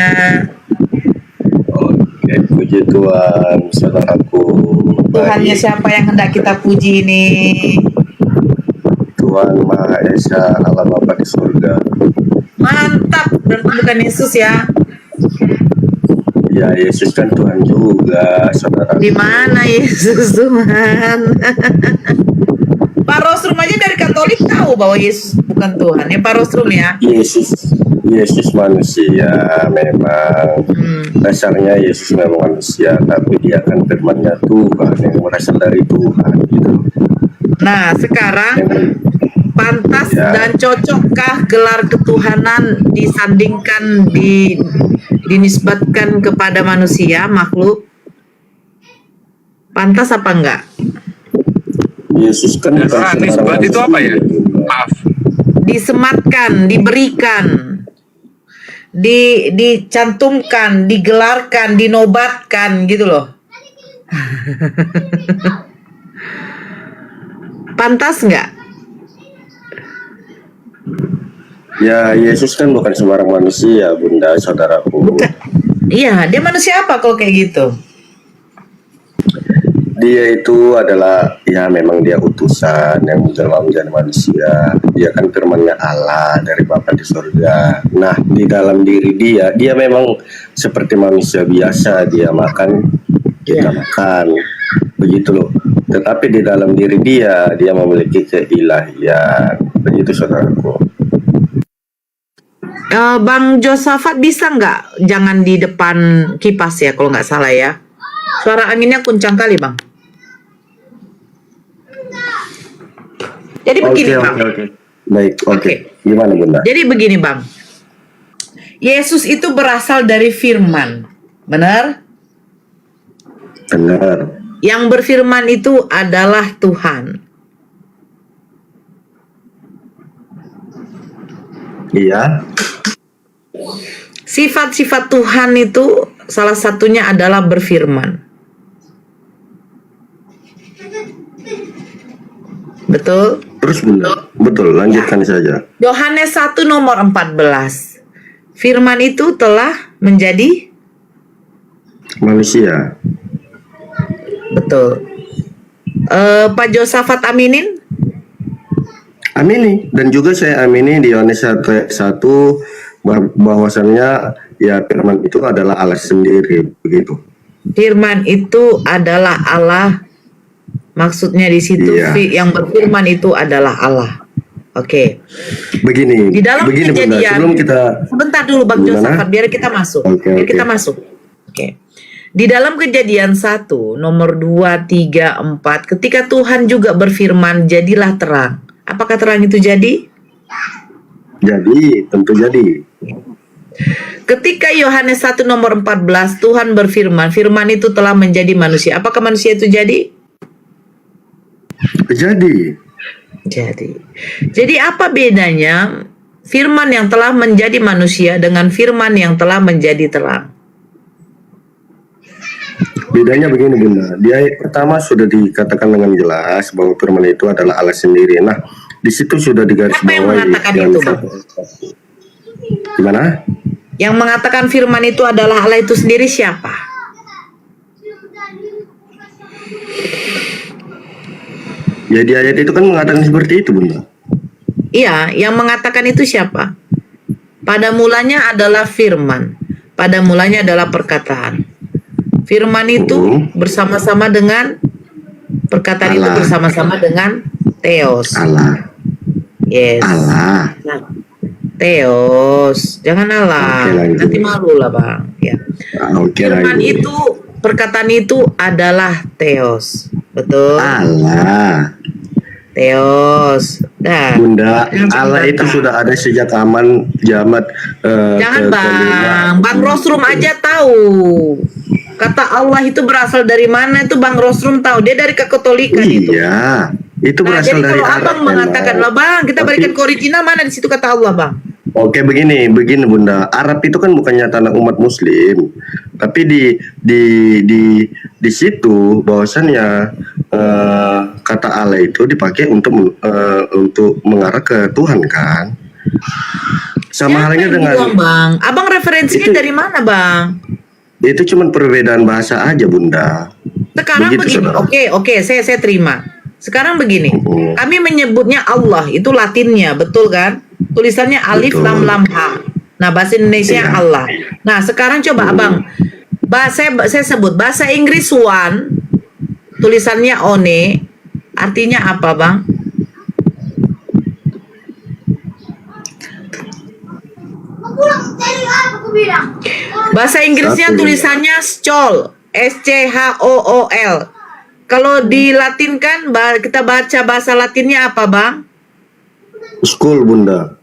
Oke, puji Tuhan, saudaraku. Tuhannya Baik. siapa yang hendak kita puji ini? Tuhan Maha Esa, Allah Bapa di surga. Mantap, berarti bukan Yesus ya? Ya, Yesus kan Tuhan juga, saudaraku. Di mana Yesus Tuhan? Pak Rostrum aja dari Katolik tahu bahwa Yesus bukan Tuhan ya, Pak Rostrum ya? Yesus manusia memang. Dasarnya Yesus memang manusia, tapi dia kan firman-Nya Tuhan yang berasal dari Tuhan gitu. Nah, sekarang pantas Ya. dan cocokkah gelar ketuhanan disandingkan dinisbatkan kepada manusia, makhluk? Pantas apa enggak? Yesus kan bukan Nah, sembarang nisbat itu apa ya? manusia. Maaf. Disematkan, diberikan, dicantumkan, digelarkan, dinobatkan gitu loh. Pantas nggak? Ya, Yesus kan bukan sembarang manusia, Bunda, saudaraku. Bukan. Iya, dia manusia apa kalau kayak gitu? Dia itu adalah, ya memang dia utusan yang menjelma menjadi manusia. Dia kan firman-Nya Allah dari Bapa di surga. Nah, di dalam diri dia memang seperti manusia biasa. Dia makan, kita makan. Begitu loh. Tetapi di dalam diri dia memiliki keilahian. Begitu, saudaraku. Bang Josafat bisa nggak jangan di depan kipas ya kalau nggak salah ya. Suara anginnya kencang kali bang. Jadi begini bang. Baik, oke. Oke. Gimana, Bunda? Jadi begini bang. Yesus itu berasal dari firman. Benar? Benar. Yang berfirman itu adalah Tuhan. Iya. Sifat-sifat Tuhan itu salah satunya adalah berfirman. Betul? Terus, Bunda. Betul, lanjutkan saja. Yohanes 1 nomor 14. Firman itu telah menjadi Manusia. betul. Pak Josafat aminin? Amini, dan juga saya amini di Yohanes 1 bahwasannya ya firman itu adalah Allah sendiri, begitu. Firman itu adalah Allah Maksudnya di situ Iya. yang berfirman itu adalah Allah. Oke. Begini, Di dalam begini Bunda, Kejadian, sebelum kita sebentar dulu Bang Gimana? Josafat, biar kita masuk. Oke, biar oke. kita masuk. Oke. Di dalam Kejadian 1, nomor 2, 3, 4, ketika Tuhan juga berfirman, jadilah terang. Apakah terang itu jadi? jadi, tentu jadi. Ketika Yohanes 1 nomor 14, Tuhan berfirman, firman itu telah menjadi manusia. Apakah manusia itu jadi? Jadi, Jadi apa bedanya firman yang telah menjadi manusia dengan firman yang telah menjadi terang? bedanya begini Bunda. Di ayat pertama sudah dikatakan dengan jelas bahwa firman itu adalah Allah sendiri. Nah, di situ sudah digarisbawahi. Siapa yang mengatakan yang itu, Bang? Gimana? Yang mengatakan firman itu adalah Allah itu sendiri siapa? Ya di ayat itu kan mengatakan seperti itu Bunda. Iya, yang mengatakan itu siapa? Pada mulanya adalah firman. Pada mulanya adalah perkataan. Firman itu bersama-sama dengan perkataan itu Allah. bersama-sama dengan Theos. Allah. Yes. Allah. Nah, Theos, jangan Allah. Oke, lanjut. Nanti malu lah Bang. Ya. Oke, Firman lanjut. itu, perkataan itu adalah Theos. Betul? Allah. Theos. Dah. Bunda, Jangan Allah itu sebentar. sudah ada sejak zaman jamat Jangan ke- Bang, kelima. Bang Rosrum aja tahu. Kata Allah itu berasal dari mana itu Bang Rosrum tahu. Dia dari kekatolikan itu. Iya, itu Nah, berasal jadi dari kalau Arab. Abang mengatakan memang. lah Bang, kita Tapi- berikan ke original mana di situ kata Allah Bang? Oke, begini Bunda. Arab itu kan bukannya tanah umat Muslim, tapi di situ bahwasannya kata Allah itu dipakai untuk mengarah ke Tuhan kan. Sama Siapa halnya yang dengan bilang, Bang? Abang referensinya Itu- dari mana Bang? itu cuma perbedaan bahasa aja Bunda. Sekarang Begitu, begini, saudara. oke, saya terima. Sekarang begini, Mhm. kami menyebutnya Allah, itu Latinnya, betul kan? Tulisannya alif Betul. lam lam ha. Nah, bahasa Indonesia Iya. Allah. Nah, sekarang coba Abang, saya sebut bahasa Inggris one, tulisannya one, artinya apa Bang? Bahasa Inggrisnya Satu, tulisannya School, SCHOOL. Kalau dilatinkan, kita baca bahasa Latinnya apa, Bang? School Bunda.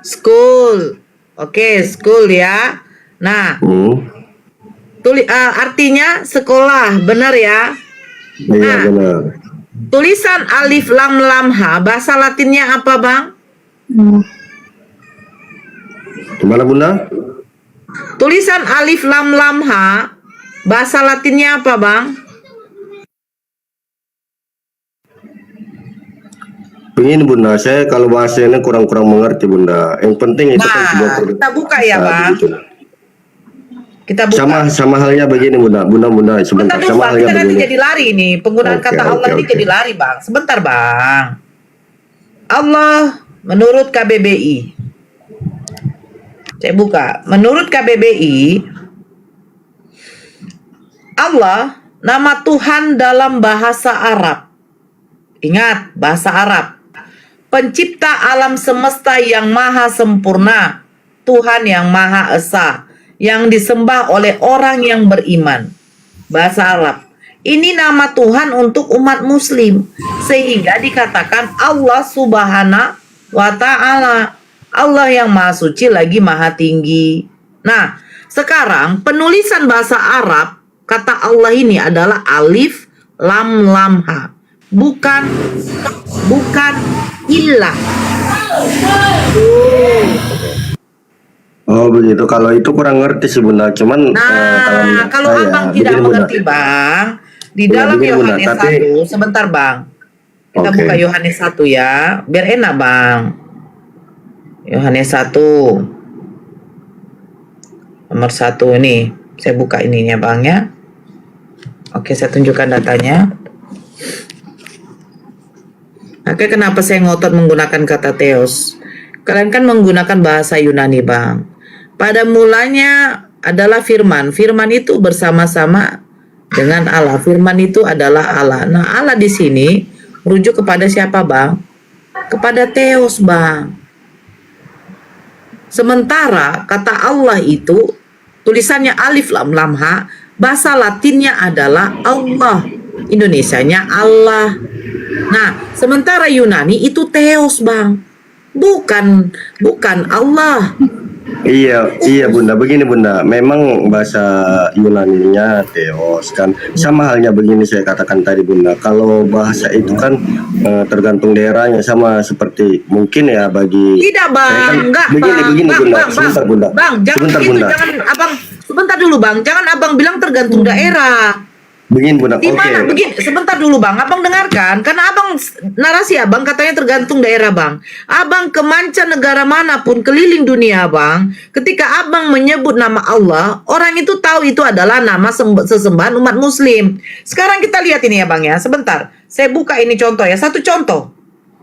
School. Oke, school ya. Nah, artinya sekolah, benar ya? Iya Nah. benar. Tulisan alif lam lam ha, bahasa Latinnya apa, Bang? Gimana Bunda? Tulisan alif lam lam ha, bahasa Latinnya apa, Bang? Begini Bunda, saya kalau bahasa ini kurang-kurang mengerti Bunda. Yang penting itu kan sebuah Nah, kita buka ya, Nah, Bang. begitu. Kita buka. Sama halnya begini Bunda, Bentar sebentar. dulu Sama Bang, halnya kita nanti begini. jadi lari nih. Penggunaan Oke, kata Allah oke, ini oke. jadi lari Bang. Sebentar Bang. Allah menurut KBBI. Saya buka. Menurut KBBI, Allah nama Tuhan dalam bahasa Arab. Ingat, bahasa Arab. Pencipta alam semesta yang maha sempurna. Tuhan yang maha esa. Yang disembah oleh orang yang beriman. Bahasa Arab. Ini nama Tuhan untuk umat muslim. Sehingga dikatakan Allah subhanahu wa ta'ala. Allah yang maha suci lagi maha tinggi. Nah, sekarang penulisan bahasa Arab, kata Allah ini adalah alif lam lam ha. Bukan ilah. Oh begitu. Kalau itu kurang ngerti sih Bunda. Cuman Nah, kalau saya, Abang tidak begini, Bunda. mengerti Bang, di Ya, dalam begini, Bunda, Yohanes tapi- 1, sebentar Bang. Kita Oke. buka Yohanes 1 ya, biar enak Bang. Yohanes 1. Nomor 1 ini, saya buka ininya Bang ya. Oke, saya tunjukkan datanya. Oke, kenapa saya ngotot menggunakan kata Theos? Kalian kan menggunakan bahasa Yunani Bang. Pada mulanya adalah firman. Firman itu bersama-sama dengan Allah. Firman itu adalah Allah. Nah, Allah di sini merujuk kepada siapa, Bang? Kepada Theos, Bang. Sementara kata Allah itu tulisannya alif lam lam ha, bahasa Latinnya adalah Allah, Indonesianya Allah. Nah, sementara Yunani itu Theos, Bang. Bukan Allah. Iya Bunda, begini Bunda, memang bahasa Yunaninya Theos kan, sama halnya begini saya katakan tadi Bunda, kalau bahasa itu kan tergantung daerahnya, sama seperti mungkin ya bagi Tidak, Bang. saya kan Enggak, begini Bang. Bunda, Bang, sebentar Bunda, Bang, jangan sebentar gitu, Bunda, jangan Abang. Sebentar dulu, Bang. Jangan Abang bilang tergantung daerah. begini Bunda, Di mana? oke. Begini, sebentar dulu, Bang. Abang dengarkan, karena Abang narasi Abang katanya tergantung daerah, Bang. Abang ke mancanegara manapun, keliling dunia, Bang. Ketika Abang menyebut nama Allah, orang itu tahu itu adalah nama sesembahan umat Muslim. Sekarang kita lihat ini ya, Bang ya. Sebentar, saya buka ini contoh ya. Satu contoh,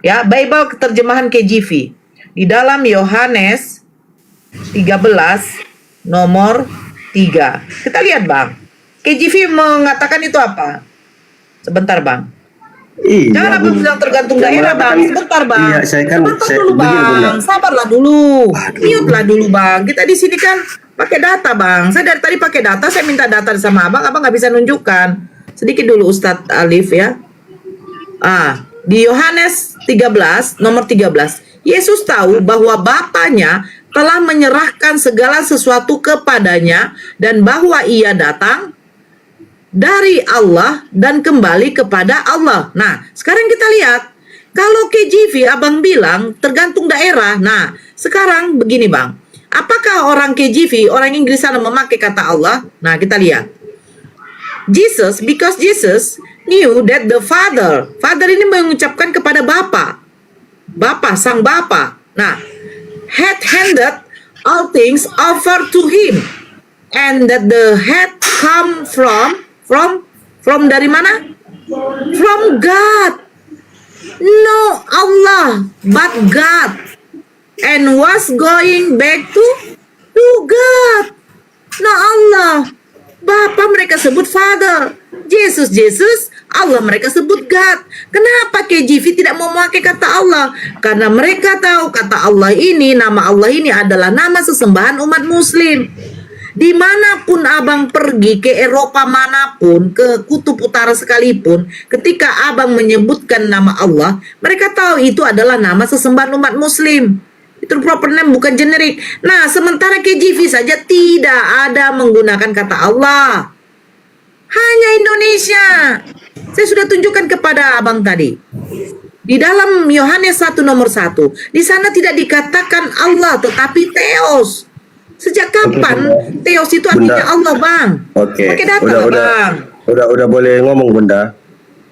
ya. Bible terjemahan KJV di dalam Yohanes 13 nomor 3. Kita lihat, Bang. KJV mengatakan itu apa? Sebentar, Bang. Iya, Jangan Abang Bunda. bilang tergantung Yang daerah, Bang. mengatakan- Sebentar, Bang. Iya, saya kan Sebentar saya dulu, begini Bunda. Bang. Sabarlah dulu. Mute lah dulu, Bang. Kita di sini kan pakai data, Bang. Saya dari tadi pakai data, saya minta data sama Abang nggak bisa nunjukkan. Sedikit dulu Ustadz Alif ya. Di Yohanes 13 nomor 13, Yesus tahu bahwa Bapaknya telah menyerahkan segala sesuatu kepadanya dan bahwa ia datang dari Allah dan kembali kepada Allah. Nah, sekarang kita lihat. Kalau KJV Abang bilang tergantung daerah. Nah, sekarang begini, Bang. Apakah orang KJV, orang Inggris sana memakai kata Allah? Nah, kita lihat. Because Jesus knew that the Father ini mengucapkan kepada Sang Bapa. Nah, had handed all things over to him, and that the head come from dari mana? From God. No Allah, but God. And was going back to God. No Allah. Bapa mereka sebut Father. Jesus, Allah mereka sebut God. Kenapa KJV tidak mau memakai kata Allah? Karena mereka tahu kata Allah ini, nama Allah ini adalah nama sesembahan umat Muslim. Dimanapun Abang pergi, ke Eropa manapun, ke kutub utara sekalipun, ketika Abang menyebutkan nama Allah, mereka tahu itu adalah nama sesembahan umat Muslim. Itu proper name, bukan generik. Nah, sementara KJV saja tidak ada menggunakan kata Allah. Hanya Indonesia. Saya sudah tunjukkan kepada Abang tadi. Di dalam Yohanes 1 nomor 1, di sana tidak dikatakan Allah, tetapi Theos. Sejak kapan Theos itu artinya Bunda. Allah, Bang? Oke. Pakai data, Udah, Bang. udah boleh ngomong Bunda.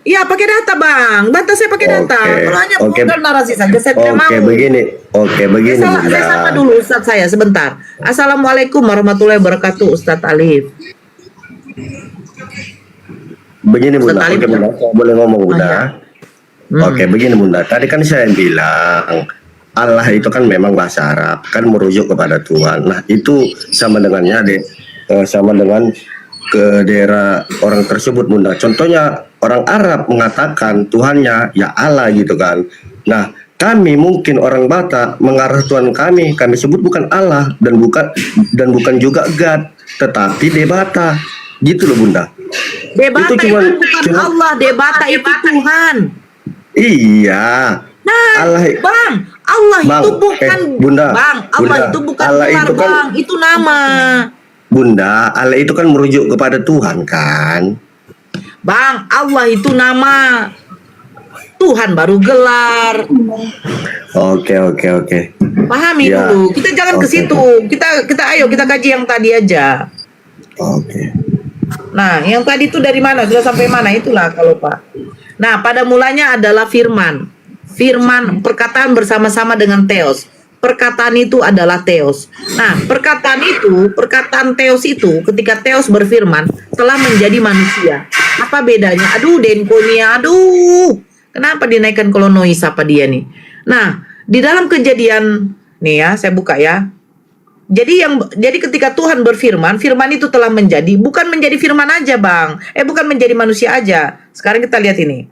Iya, pakai data, Bang. Bantah saya pakai data. Oke. Kalau hanya Oke. modal narasi saja, saya tidak mau. Oke, begini Bunda. Saya sapa dulu Ustadz saya sebentar. Assalamualaikum warahmatullahi wabarakatuh, Ustadz Alif. Begini Bunda, Ustadz Alif. oke Bunda, saya boleh ngomong Bunda. iya. Oke, begini Bunda. Tadi kan saya bilang Allah itu kan memang bahasa Arab, kan merujuk kepada Tuhan. Nah, itu sama dengannya sama dengan ke daerah orang tersebut Bunda. Contohnya orang Arab mengatakan Tuhannya ya Allah gitu kan. Nah, kami mungkin orang Batak mengarah Tuhan kami sebut bukan Allah dan bukan juga God, tetapi Debata. Gitu loh Bunda. Debata itu, cuman- bukan Allah, Debata itu Tuhan. Iya. Nah, Allah, Bang, Allah Bang, itu bukan Bunda, Bang, Allah Bunda, itu bukan Allah gelar, itu kan- Bang, itu nama. Bunda, Allah itu kan merujuk kepada Tuhan kan? Bang, Allah itu nama. Tuhan baru gelar. Oke. Pahami Ya. dulu. Kita jangan ke Oke. situ. Ayo kita kaji yang tadi aja. Oke. Nah, yang tadi itu dari mana? Sudah sampai mana? Itulah kalau Pak. Nah, pada mulanya adalah firman. Firman, perkataan bersama-sama dengan Theos. Perkataan itu adalah Theos. Nah, perkataan Theos itu ketika Theos berfirman telah menjadi manusia. Apa bedanya? Aduh, Denkonia, aduh. Kenapa dinaikkan kolonois apa dia nih? Nah, di dalam Kejadian nih ya, saya buka ya. Jadi ketika Tuhan berfirman, firman itu telah menjadi, bukan menjadi firman aja, Bang. Bukan menjadi manusia aja. Sekarang kita lihat ini.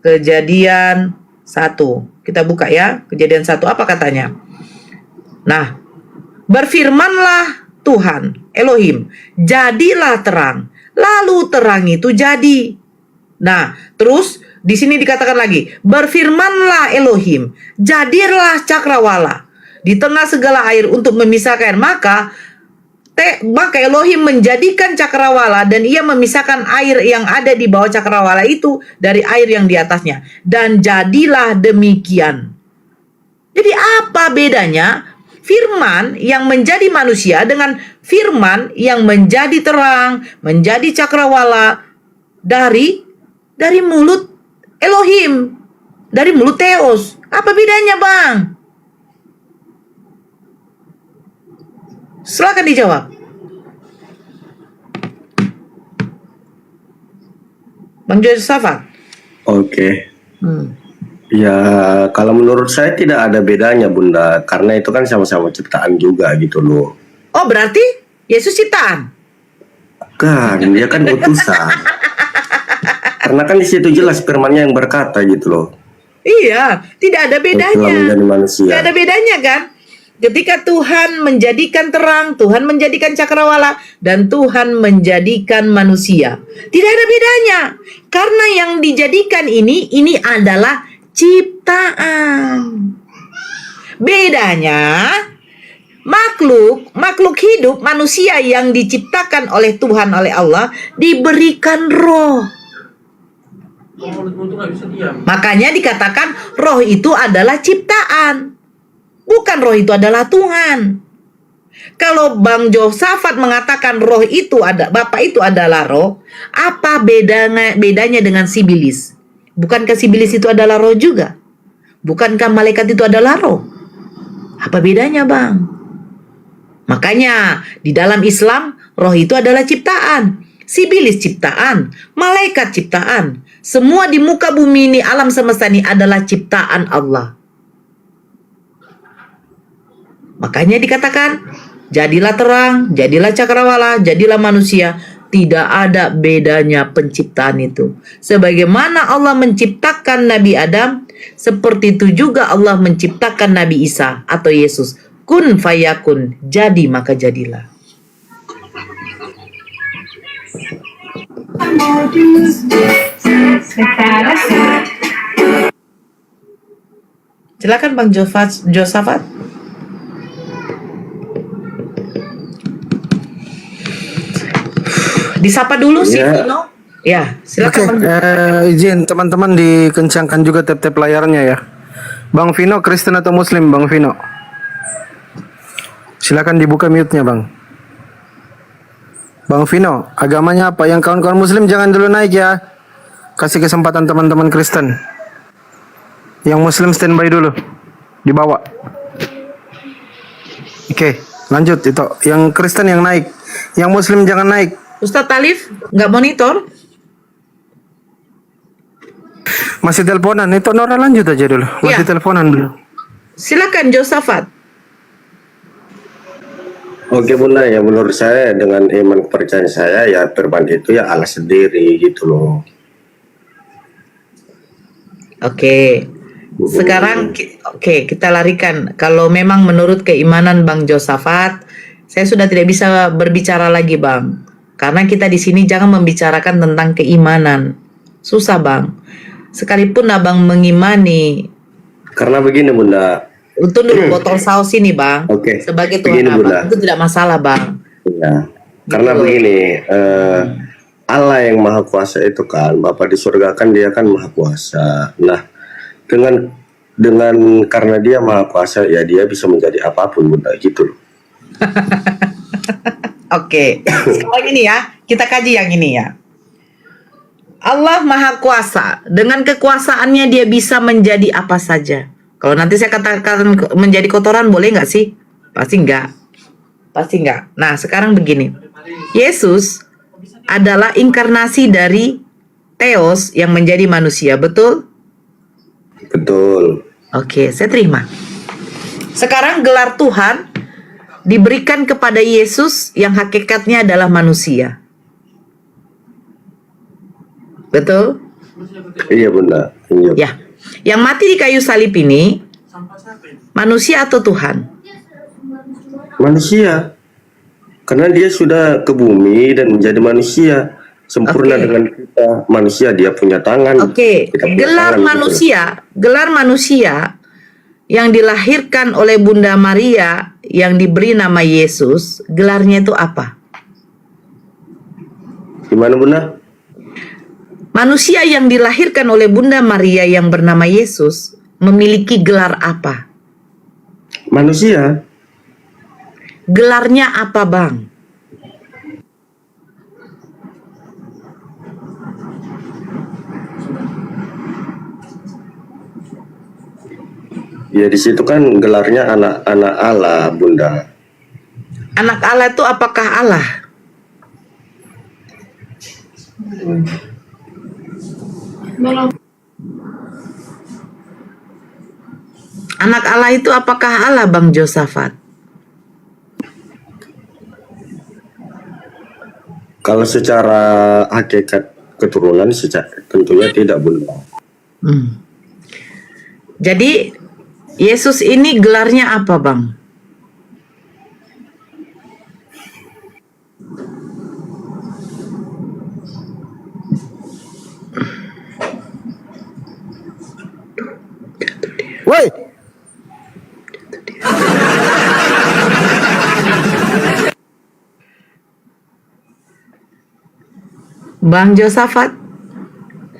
Kejadian 1. Kita buka ya. Kejadian 1 apa katanya? Nah, berfirmanlah Tuhan Elohim, jadilah terang. Lalu terang itu jadi. Nah, terus di sini dikatakan lagi, berfirmanlah Elohim, jadilah cakrawala di tengah segala air untuk memisahkan. Maka Elohim menjadikan cakrawala dan ia memisahkan air yang ada di bawah cakrawala itu dari air yang di atasnya. Dan jadilah demikian. Jadi apa bedanya firman yang menjadi manusia dengan firman yang menjadi terang, menjadi cakrawala dari mulut Elohim, dari mulut Theos? Apa bedanya, Bang? Silakan dijawab. Bang Josafat. Oke. Ya, kalau menurut saya tidak ada bedanya, Bunda, karena itu kan sama-sama ciptaan juga gitu loh. Oh, berarti Yesus ciptaan? Kan, dia kan utusan. Karena kan di situ jelas firman-Nya yang berkata gitu loh. Iya, tidak ada bedanya. Telah menjadi manusia. Tidak ada bedanya kan? Ketika Tuhan menjadikan terang, Tuhan menjadikan cakrawala, dan Tuhan menjadikan manusia. Tidak ada bedanya. Karena yang dijadikan ini adalah ciptaan. Bedanya, makhluk hidup, manusia yang diciptakan oleh Tuhan, oleh Allah, diberikan roh. Makanya dikatakan roh itu adalah ciptaan. Bukan roh itu adalah Tuhan. Kalau Bang Josafat mengatakan roh itu Bapa itu adalah roh, apa bedanya dengan sibilis? Bukankah sibilis itu adalah roh juga? Bukankah malaikat itu adalah roh? Apa bedanya, Bang? Makanya di dalam Islam roh itu adalah ciptaan, sibilis ciptaan, malaikat ciptaan. Semua di muka bumi ini, alam semesta ini adalah ciptaan Allah. Makanya dikatakan, jadilah terang, jadilah cakrawala, jadilah manusia. Tidak ada bedanya penciptaan itu. Sebagaimana Allah menciptakan Nabi Adam, seperti itu juga Allah menciptakan Nabi Isa atau Yesus. Kun fayakun, jadi maka jadilah. Silakan Bang Josafat. Disapa dulu si Vino. Ya, silakan. Oke, izin teman-teman dikencangkan juga tab-tab layarnya ya. Bang Vino, Kristen atau Muslim, Bang Vino? Silakan dibuka mute-nya, Bang. Bang Vino, agamanya apa? Yang kawan-kawan Muslim jangan dulu naik ya. Kasih kesempatan teman-teman Kristen. Yang Muslim standby dulu. Dibawa. Oke, lanjut itu. Yang Kristen yang naik. Yang Muslim jangan naik. Ustadz Talif, nggak monitor? Masih teleponan. Itu Nora lanjut aja dulu. Masih teleponan dulu. Silakan Josafat. Oke Bunda, ya menurut saya dengan iman kepercayaan saya ya firman itu ya Allah sendiri gitu loh. Oke. Sekarang kita larikan. Kalau memang menurut keimanan Bang Josafat, saya sudah tidak bisa berbicara lagi, Bang. Karena kita di sini jangan membicarakan tentang keimanan. Susah, Bang. Sekalipun Abang mengimani. Karena begini, Bunda. Untuk dulu botol saus ini, Bang. Oke. Sebagai Tuhan Begini, Abang, Bunda. itu tidak masalah, Bang. Ya. Karena begini, Allah yang Maha Kuasa itu kan, Bapa di surga kan dia kan Maha Kuasa. Nah, dengan karena dia Maha Kuasa, ya dia bisa menjadi apapun, Bunda, gitu loh. Oke, sekarang ini ya, kita kaji yang ini ya. Allah Maha Kuasa, dengan kekuasaannya dia bisa menjadi apa saja. Kalau nanti saya katakan menjadi kotoran, boleh nggak sih? Pasti nggak. Pasti nggak. Nah, sekarang begini. Yesus adalah inkarnasi dari Theos yang menjadi manusia, betul? Betul. Oke, saya terima. Sekarang gelar Tuhan diberikan kepada Yesus yang hakikatnya adalah manusia. Betul? Iya Bunda. Iya. Ya. Yang mati di kayu salib ini manusia atau Tuhan? Manusia. Karena dia sudah ke bumi dan menjadi manusia. Sempurna Oke. dengan kita. Manusia, dia punya tangan. Oke, kita punya gelar tangan, manusia yang dilahirkan oleh Bunda Maria yang diberi nama Yesus, gelarnya itu apa? Gimana Bunda? Manusia yang dilahirkan oleh Bunda Maria yang bernama Yesus memiliki gelar apa? Manusia. Gelarnya apa, Bang? Ya di situ kan gelarnya anak-anak Allah, Bunda. Anak Allah itu apakah Allah? Anak Allah itu apakah Allah, Bang Josafat? Kalau secara hakikat keturunan tentunya tidak, Bunda. Jadi Yesus ini gelarnya apa, Bang? Woi, Bang Josafat?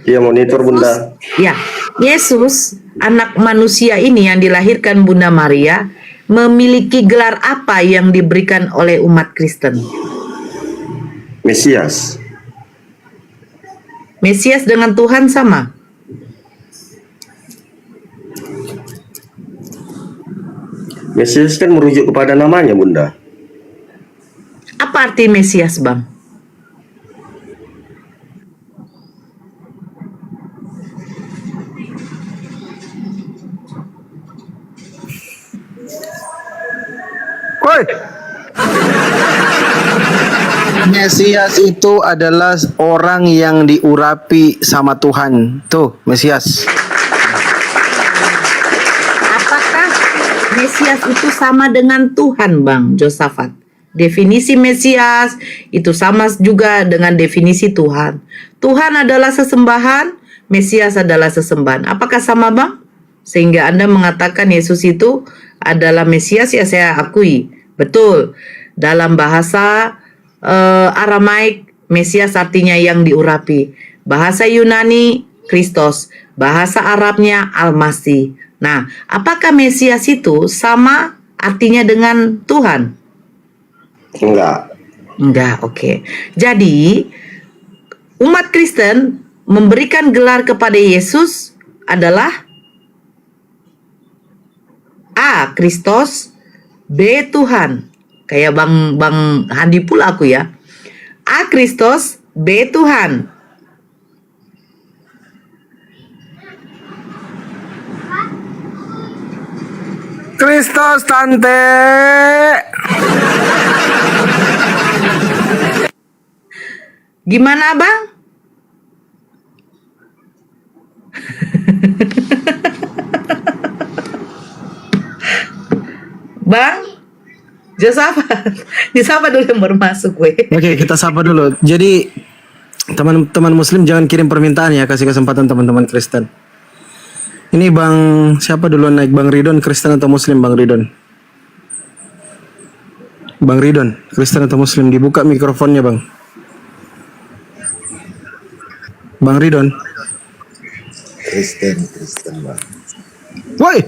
Iya monitor, Bunda. Ya, Yesus, anak manusia ini yang dilahirkan Bunda Maria, memiliki gelar apa yang diberikan oleh umat Kristen? Mesias. Mesias dengan Tuhan sama? Mesias kan merujuk kepada namanya, Bunda. Apa arti Mesias, Bang? woi. Mesias itu adalah orang yang diurapi sama Tuhan. Tuh, Mesias. Apakah Mesias itu sama dengan Tuhan, Bang Josafat? Definisi Mesias itu sama juga dengan definisi Tuhan. Tuhan adalah sesembahan, Mesias adalah sesembahan. Apakah sama, Bang? Sehingga Anda mengatakan Yesus itu adalah Mesias, ya saya akui. Betul. Dalam bahasa Aramaik, Mesias artinya yang diurapi. Bahasa Yunani, Kristus. Bahasa Arabnya, Al-Masih. Nah, apakah Mesias itu sama artinya dengan Tuhan? Enggak. Enggak, oke. Jadi, umat Kristen memberikan gelar kepada Yesus adalah A. Kristus, B. Tuhan. Kayak Bang Handi pula aku ya. A. Kristus, B. Tuhan. Kristus, tante. Gimana, Bang? Bang? Josafat dulu yang baru masuk, gue. Oke, kita sapa dulu. Jadi, teman-teman Muslim jangan kirim permintaan ya, kasih kesempatan teman-teman Kristen. Ini Bang, siapa duluan naik? Bang Ridon, Kristen atau Muslim, Bang Ridon? Bang Ridon, Kristen atau Muslim? Dibuka mikrofonnya, Bang. Bang Ridon. Kristen Bang. Woi!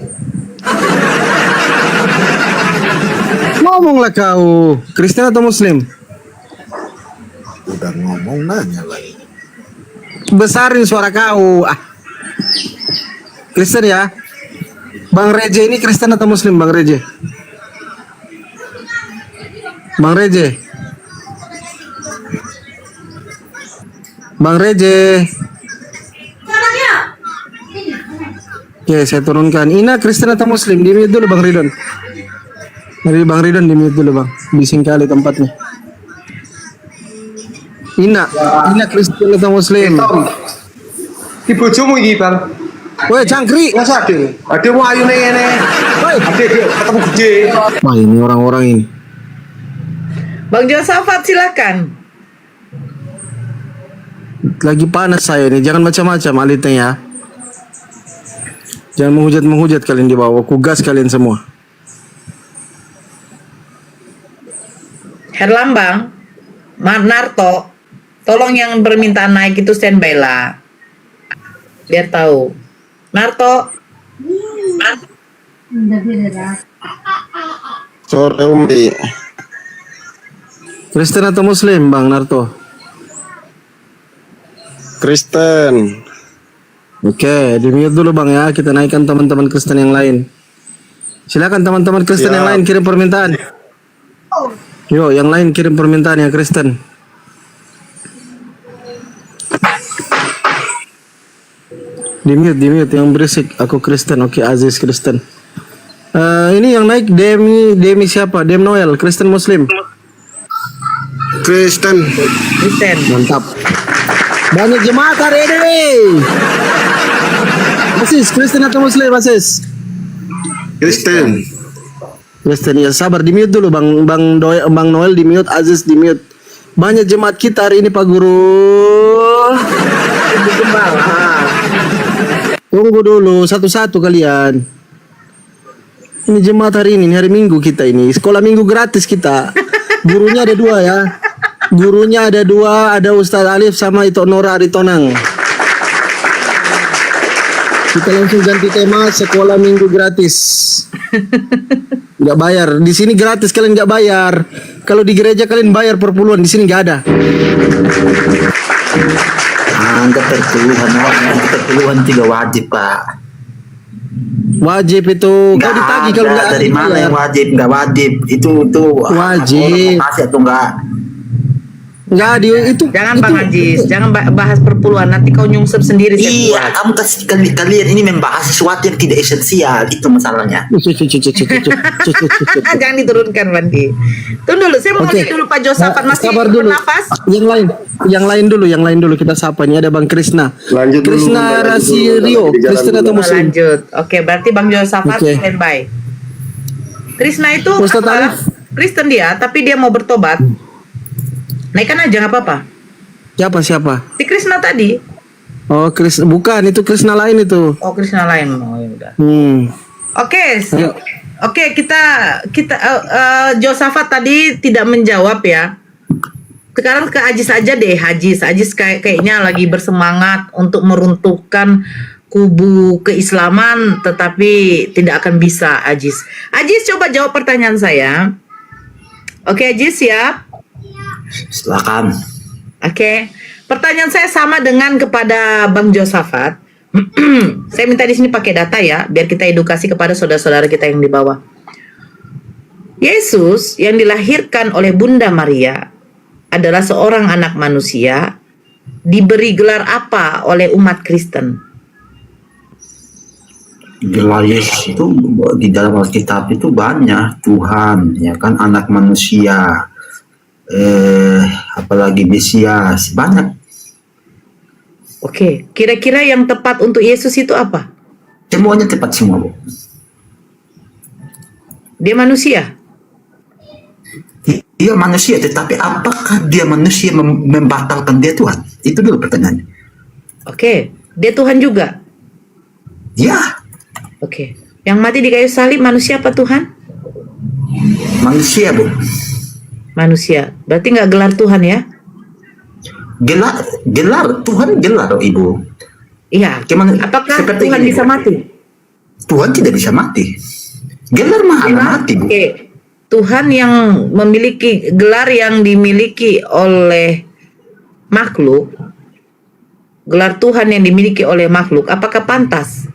Ngomonglah kau, Kristen atau Muslim? Udah ngomong nanya lagi. Besarin suara kau. Kristen ya. Bang Reje ini Kristen atau Muslim, Bang Reje? Bang Reje. Bang Reje. Oke, saya turunkan. Ina Kristen atau Muslim? Diri dulu Bang Ridon. Dari Bang Ridwan di mute dulu Bang. Bising kali tempatnya. Ina Kristen atau Muslim? Di bojomu iki, Bang. Woi, cangkrik. Masa ade? Ade mau ayu ngene. Woi. Ade ketemu gede. Wah, ini orang-orang ini. Bang Josafat silakan. Lagi panas saya ini. Jangan macam-macam alitnya ya. Jangan menghujat kalian di bawah. Kugas kalian semua. Herlambang, Narto, tolong yang permintaan naik itu standby lah. Biar tahu. Narto. Sore Umi. Kristen atau Muslim Bang Narto? Kristen. Oke, di mute dulu Bang ya. Kita naikkan teman-teman Kristen yang lain. Silakan teman-teman Kristen yang lain kirim permintaan. Yo, yang lain kirim permintaan yang Kristen. Di mute yang berisik. Aku Kristen. Oke, Aziz Kristen. Ini yang naik Demi siapa? Dem Noel, Kristen Muslim. Kristen. Mantap. Banyak jemaat hari ini. Aziz, Kristen atau Muslim, Aziz? Kristen. Kristen ya, sabar di mute dulu Bang Noel di mute, Aziz di mute. Banyak jemaat kita hari ini Pak Guru. Tunggu dulu satu-satu kalian. Ini jemaat hari ini hari Minggu kita ini. Sekolah Minggu gratis kita. Gurunya ada 2 ya. Gurunya ada 2, ada Ustadz Alif sama itu Nora Aritonang. Kita langsung ganti tema sekolah Minggu gratis. Nggak bayar. Di sini gratis, kalian nggak bayar. Kalau di gereja kalian bayar per puluhan, di sini nggak ada. Anda perpuluhan juga wajib Pak. Wajib itu. Kau ditagih kalau nggak ada. Dari mana yang wajib? Nggak wajib. Itu wajib. Kasih atau nggak? Nggak di itu. Jangan itu. Bang Ajis, jangan bahas perpuluhan. Nanti kau nyungsep sendiri. Iya, kamu kasih kalian ini membahas sesuatu yang tidak esensial. Itu masalahnya. Jangan diturunkan Bandi. Tunggu dulu, saya mau lihat dulu Pak Josafat masih sabar dulu. bernafas. Yang lain dulu kita sapa. Ini ada Bang Krisna. Lanjut dulu, Krisna Rasirio, Kristen atau Muslim? Lanjut. Oke, berarti Bang Josafat Oke. standby. Krisna itu Ustadz apa? Alif. Kristen dia, tapi dia mau bertobat. Naikkan aja nggak apa-apa. Siapa? Si Krisna tadi. Oh, bukan, itu Krisna lain itu. Oh, Krisna lain. Oh, ya udah. Oke, Ayo. Oke, kita Josafat tadi tidak menjawab ya. Sekarang ke Ajis aja deh, Ajis kayaknya lagi bersemangat untuk meruntuhkan kubu keislaman, tetapi tidak akan bisa Ajis. Ajis coba jawab pertanyaan saya. Oke, Ajis siap? Silakan. Oke. Pertanyaan saya sama dengan kepada Bang Josafat. Saya minta di sini pakai data ya, biar kita edukasi kepada saudara-saudara kita yang di bawah. Yesus yang dilahirkan oleh Bunda Maria adalah seorang anak manusia, diberi gelar apa oleh umat Kristen? Gelar Yesus itu di dalam Alkitab itu banyak. Tuhan, ya kan, anak manusia, apalagi Mesias, banyak. Oke, kira-kira yang tepat untuk Yesus itu apa? Semuanya tepat semua, Bu. Dia manusia. Dia manusia, tetapi apakah dia manusia membatalkan dia Tuhan? Itu dulu pertanyaannya. Oke, dia Tuhan juga. Ya, Oke, yang mati di kayu salib manusia apa Tuhan? manusia, Bu. Manusia. Berarti nggak gelar Tuhan ya? Gelar Tuhan, gelar, Ibu. Iya. Gimana? Apakah Seperti Tuhan ini, bisa Bu. mati? Tuhan tidak bisa mati. Gelar maha mati, Bu. Oke. Tuhan yang memiliki gelar yang dimiliki oleh makhluk, gelar Tuhan yang dimiliki oleh makhluk, apakah pantas?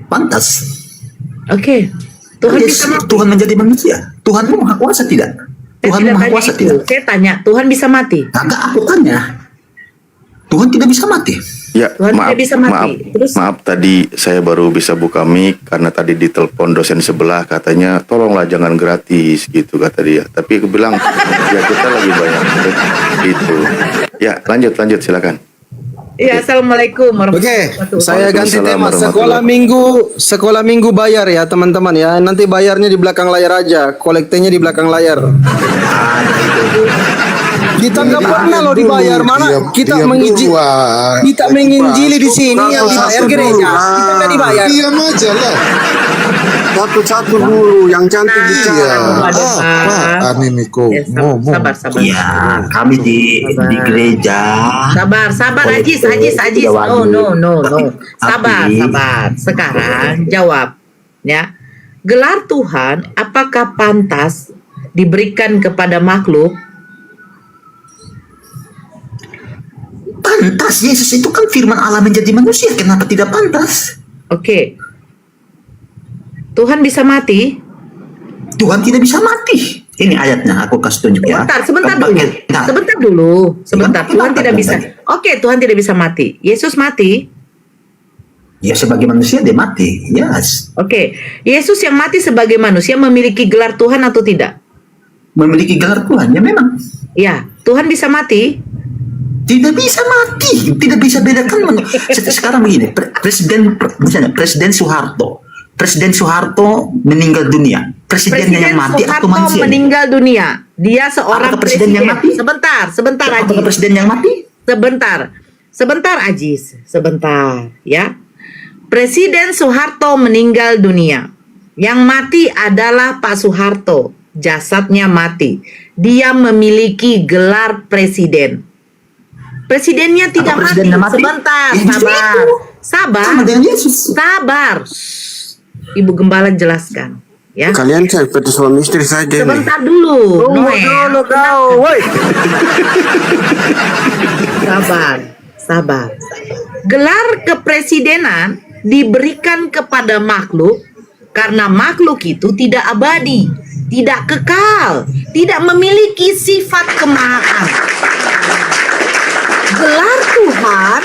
Pantas. Oke. Tuhan Yes, bisa mati. Tuhan menjadi manusia. Tuhan maha kuasa tidak? Saya Tuhan tidak maha tanya kuasa itu. tidak? Saya tanya, Tuhan bisa mati? Enggak, aku tanya. Tuhan tidak bisa mati. Ya, Tuhan maaf, tidak bisa mati. maaf, Terus? maaf tadi saya baru bisa buka mic karena tadi ditelepon dosen sebelah katanya tolonglah jangan gratis gitu kata dia. Tapi aku bilang ya kita lagi banyak gitu. Ya lanjut silakan. Iya, assalamualaikum Oke, warahmatullahi wabarakatuh. saya ganti tema. Warahmatullahi Sekolah minggu bayar ya teman-teman ya. Nanti bayarnya di belakang layar aja, kolektenya di belakang layar. Kita nggak pernah loh dibayar, mana kita menginjili di sini yang dibayar gereja. Kita nggak dibayar. Diam aja lah. Satu-satu dulu, yang cantik bicara. Apaan ini kok Ya, ngomong? sabar. Ya, kami di gereja. Sabar, Ajis. No. Sabar. Sekarang jawab, ya. Gelar Tuhan apakah pantas diberikan kepada makhluk? Pantas, Yesus itu kan firman Allah menjadi manusia. Kenapa tidak pantas? Oke. Tuhan bisa mati? Tuhan tidak bisa mati. Ini ayatnya, aku kasih tunjuk ya. Sebentar dulu. Tuhan tidak bisa. Oke, Tuhan tidak bisa mati. Yesus mati? Ya, sebagai manusia dia mati. Yes. Oke. Yesus yang mati sebagai manusia memiliki gelar Tuhan atau tidak? Memiliki gelar Tuhan, ya memang. Ya, Tuhan bisa mati? Tidak bisa mati. Tidak bisa bedakan. Sekarang begini, misalnya Presiden Soeharto meninggal dunia. Presidennya yang mati atau Soeharto manusia? meninggal dunia. Dia seorang Apakah presiden yang mati? Sebentar, Apakah Ajis. presiden yang mati? Sebentar, Ajis. Sebentar, ya. Presiden Soeharto meninggal dunia. Yang mati adalah Pak Soeharto. Jasadnya mati. Dia memiliki gelar presiden. Presidennya tidak mati. presidennya mati? Sebentar, Ya, justru itu. Sama dengan Yesus. Sabar. Ibu Gembala jelaskan, ya. Kalian seperti suami istri saja nih. Sebentar dulu, Noel. woi. Sabar. Gelar kepresidenan diberikan kepada makhluk karena makhluk itu tidak abadi, tidak kekal, tidak memiliki sifat kemahaan. Gelar Tuhan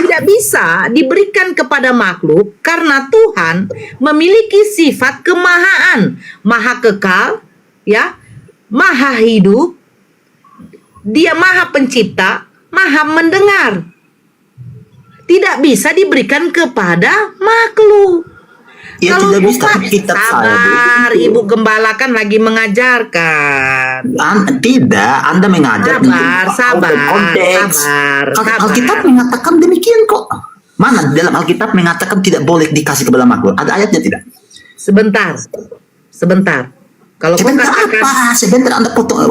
tidak bisa diberikan kepada makhluk karena Tuhan memiliki sifat kemahaan, maha kekal, ya, maha hidup, dia maha pencipta, maha mendengar. Tidak bisa diberikan kepada makhluk. Ya, Kalau tidak bisa. bukan, Kitab saya sabar, begitu. Ibu Gembala kan lagi mengajarkan. Tidak, Anda mengajar Sabar. Alkitab mengatakan demikian kok. Mana dalam Alkitab mengatakan tidak boleh dikasih kepada makhluk? Ada ayatnya tidak? Sebentar. Kalau kau Sebentar katakan, apa? Sebentar Anda potong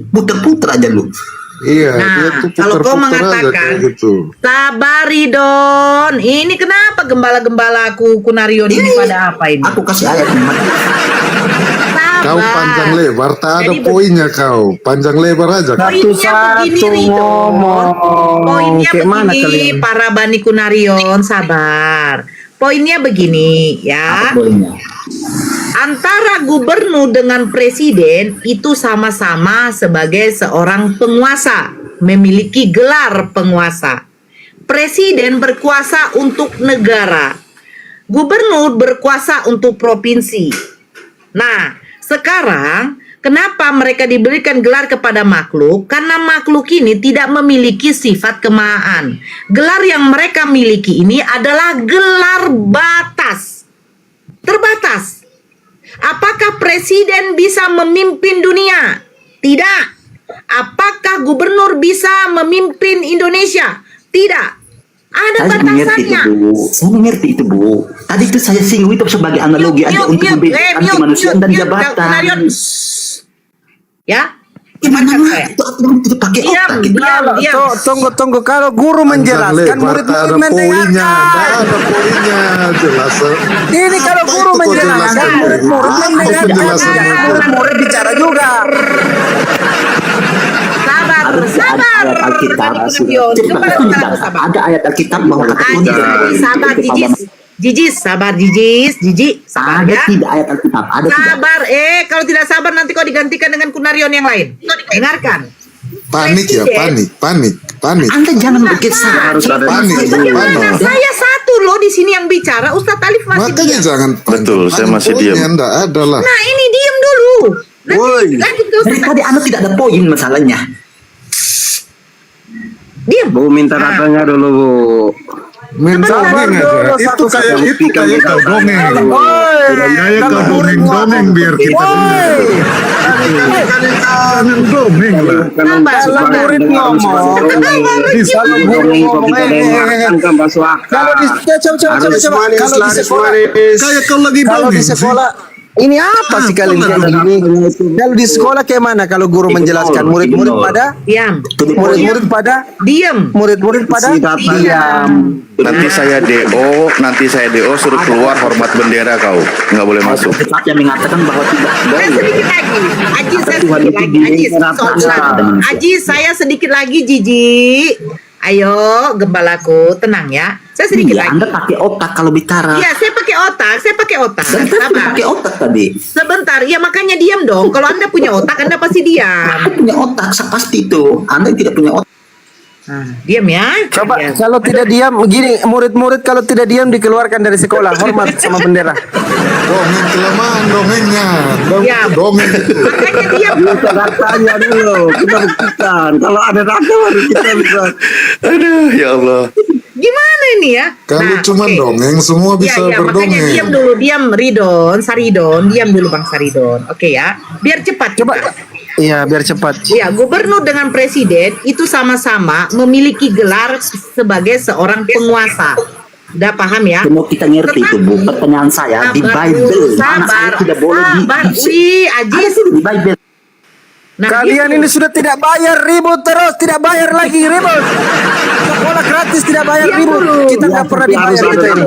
puter-puter aja lu. Iya, Nah, dia tuh kalau kau putar-putar aja mengatakan, kayak gitu. sabar Ridon. Ini kenapa gembala-gembalaku Kunarion ini pada apa ini? Aku kasih ayat. Kau panjang lebar, tak ada Jadi poinnya kau. Panjang lebar aja. Poinnya begini, Ridon. ngomong. Poinnya Kayak mana begini, kalian? para Bani Kunarion, sabar. Poinnya begini, ya. Poinnya. Antara gubernur dengan presiden itu sama-sama sebagai seorang penguasa, memiliki gelar penguasa. Presiden berkuasa untuk negara. Gubernur berkuasa untuk provinsi. Nah, sekarang kenapa mereka diberikan gelar kepada makhluk? Karena makhluk ini tidak memiliki sifat kemahaan. Gelar yang mereka miliki ini adalah gelar batas. Terbatas. Apakah presiden bisa memimpin dunia? Tidak. Apakah gubernur bisa memimpin Indonesia? Tidak. Ada batasannya. Saya mengerti itu, Bu. Tadi itu saya singgung itu sebagai analogi aja untuk membedakan kemanusiaan dan jabatan. Ya. Gimana itu aturan tidak pakai otak gitu. Tunggu. Kalau guru menjelaskan, murid tak ada mendengarkan. poinnya, tak ada poinnya. Jelas. Ini kalau Apa guru itu kau menjelaskan, jelaskan? murid-murid Apa mendengarkan. penjelasannya itu? Murid-murid bicara juga. Sabar. Ayat Alkitab. Kembali ke sabar. Ada ayat Alkitab mengatakan Sabar, Jijis, sabar, Jiji, sabar Ada ya. tidak ayat Alkitab? Ada tidak? Sabar, kalau tidak sabar nanti kau digantikan dengan Kunarion yang lain. Dengarkan. Panik ya, Presiden. panik. panik. Anda jangan berkisah. Panik. Bagaimana? Saya satu loh di sini yang bicara. Ustadz Alif masih Makanya diam. jangan Betul, saya masih diam. Enggak ada lah. Nah ini diam dulu. Woi, Lanjut ke dari Ustadz. tadi Anda tidak ada poin masalahnya. Diam. Bu minta datanya dulu, Bu. Minta dongeng aja. Itu kayak kau dongeng. Kayak kau dongeng biar kita dengar. Jangan dongeng lah. Kalau Murid ngomong, kalau guru ngomong, kalau di coba kalau di sekolah, Kayak kau lagi kalau di dongeng sih. sekolah ini apa sih kalian kayak gini? Kalau di sekolah kayak mana kalau guru menjelaskan murid-murid pada diam. murid-murid pada Diam. murid-murid pada diam. Nanti saya DO suruh keluar hormat bendera kau. Nggak boleh masuk. Tetap yang mengatakan bahwa tidak Saya boleh. sedikit lagi. Aji saya sedikit lagi. Aji saya sedikit lagi Jiji. Ayo gembalaku tenang ya. Saya sedikit Iya, lagi. Anda pakai otak kalau bicara. Iya, saya pakai otak. Dan saya Sabar. pakai otak tadi. Sebentar, ya makanya diam dong. Kalau Anda punya otak, Anda pasti diam. Anda punya otak, pasti itu. Anda yang tidak punya otak. Nah, diam ya. Coba Diam. kalau tidak diam begini, murid-murid kalau tidak diam dikeluarkan dari sekolah, hormat sama bendera. Dongeng kelemahan dongengnya. Diam. Dongeng. Makanya diam. Kita datanya dulu, kita buktikan. Kalau ada data baru kita bisa. Aduh, ya Allah. Gimana ini ya? Kalau cuma oke. dongeng semua bisa Iya, makanya diam berdongeng. dulu, diam Saridon, diam dulu Bang Saridon. Oke ya, biar cepat. Coba. kita. Iya, biar cepat. Ya, gubernur dengan presiden itu sama-sama memiliki gelar sebagai seorang penguasa. Udah paham ya? Semua kita ngerti itu, Bu. Pertanyaan saya, di Bible, anak saya tidak boleh Wih, Ajis. di Bible. Nah, Kalian gitu. ini sudah tidak bayar, ribut terus, tidak bayar lagi, ribut. Sekolah gratis tidak bayar, Diam ribut. dulu. Kita nggak pernah dibayar kita ini.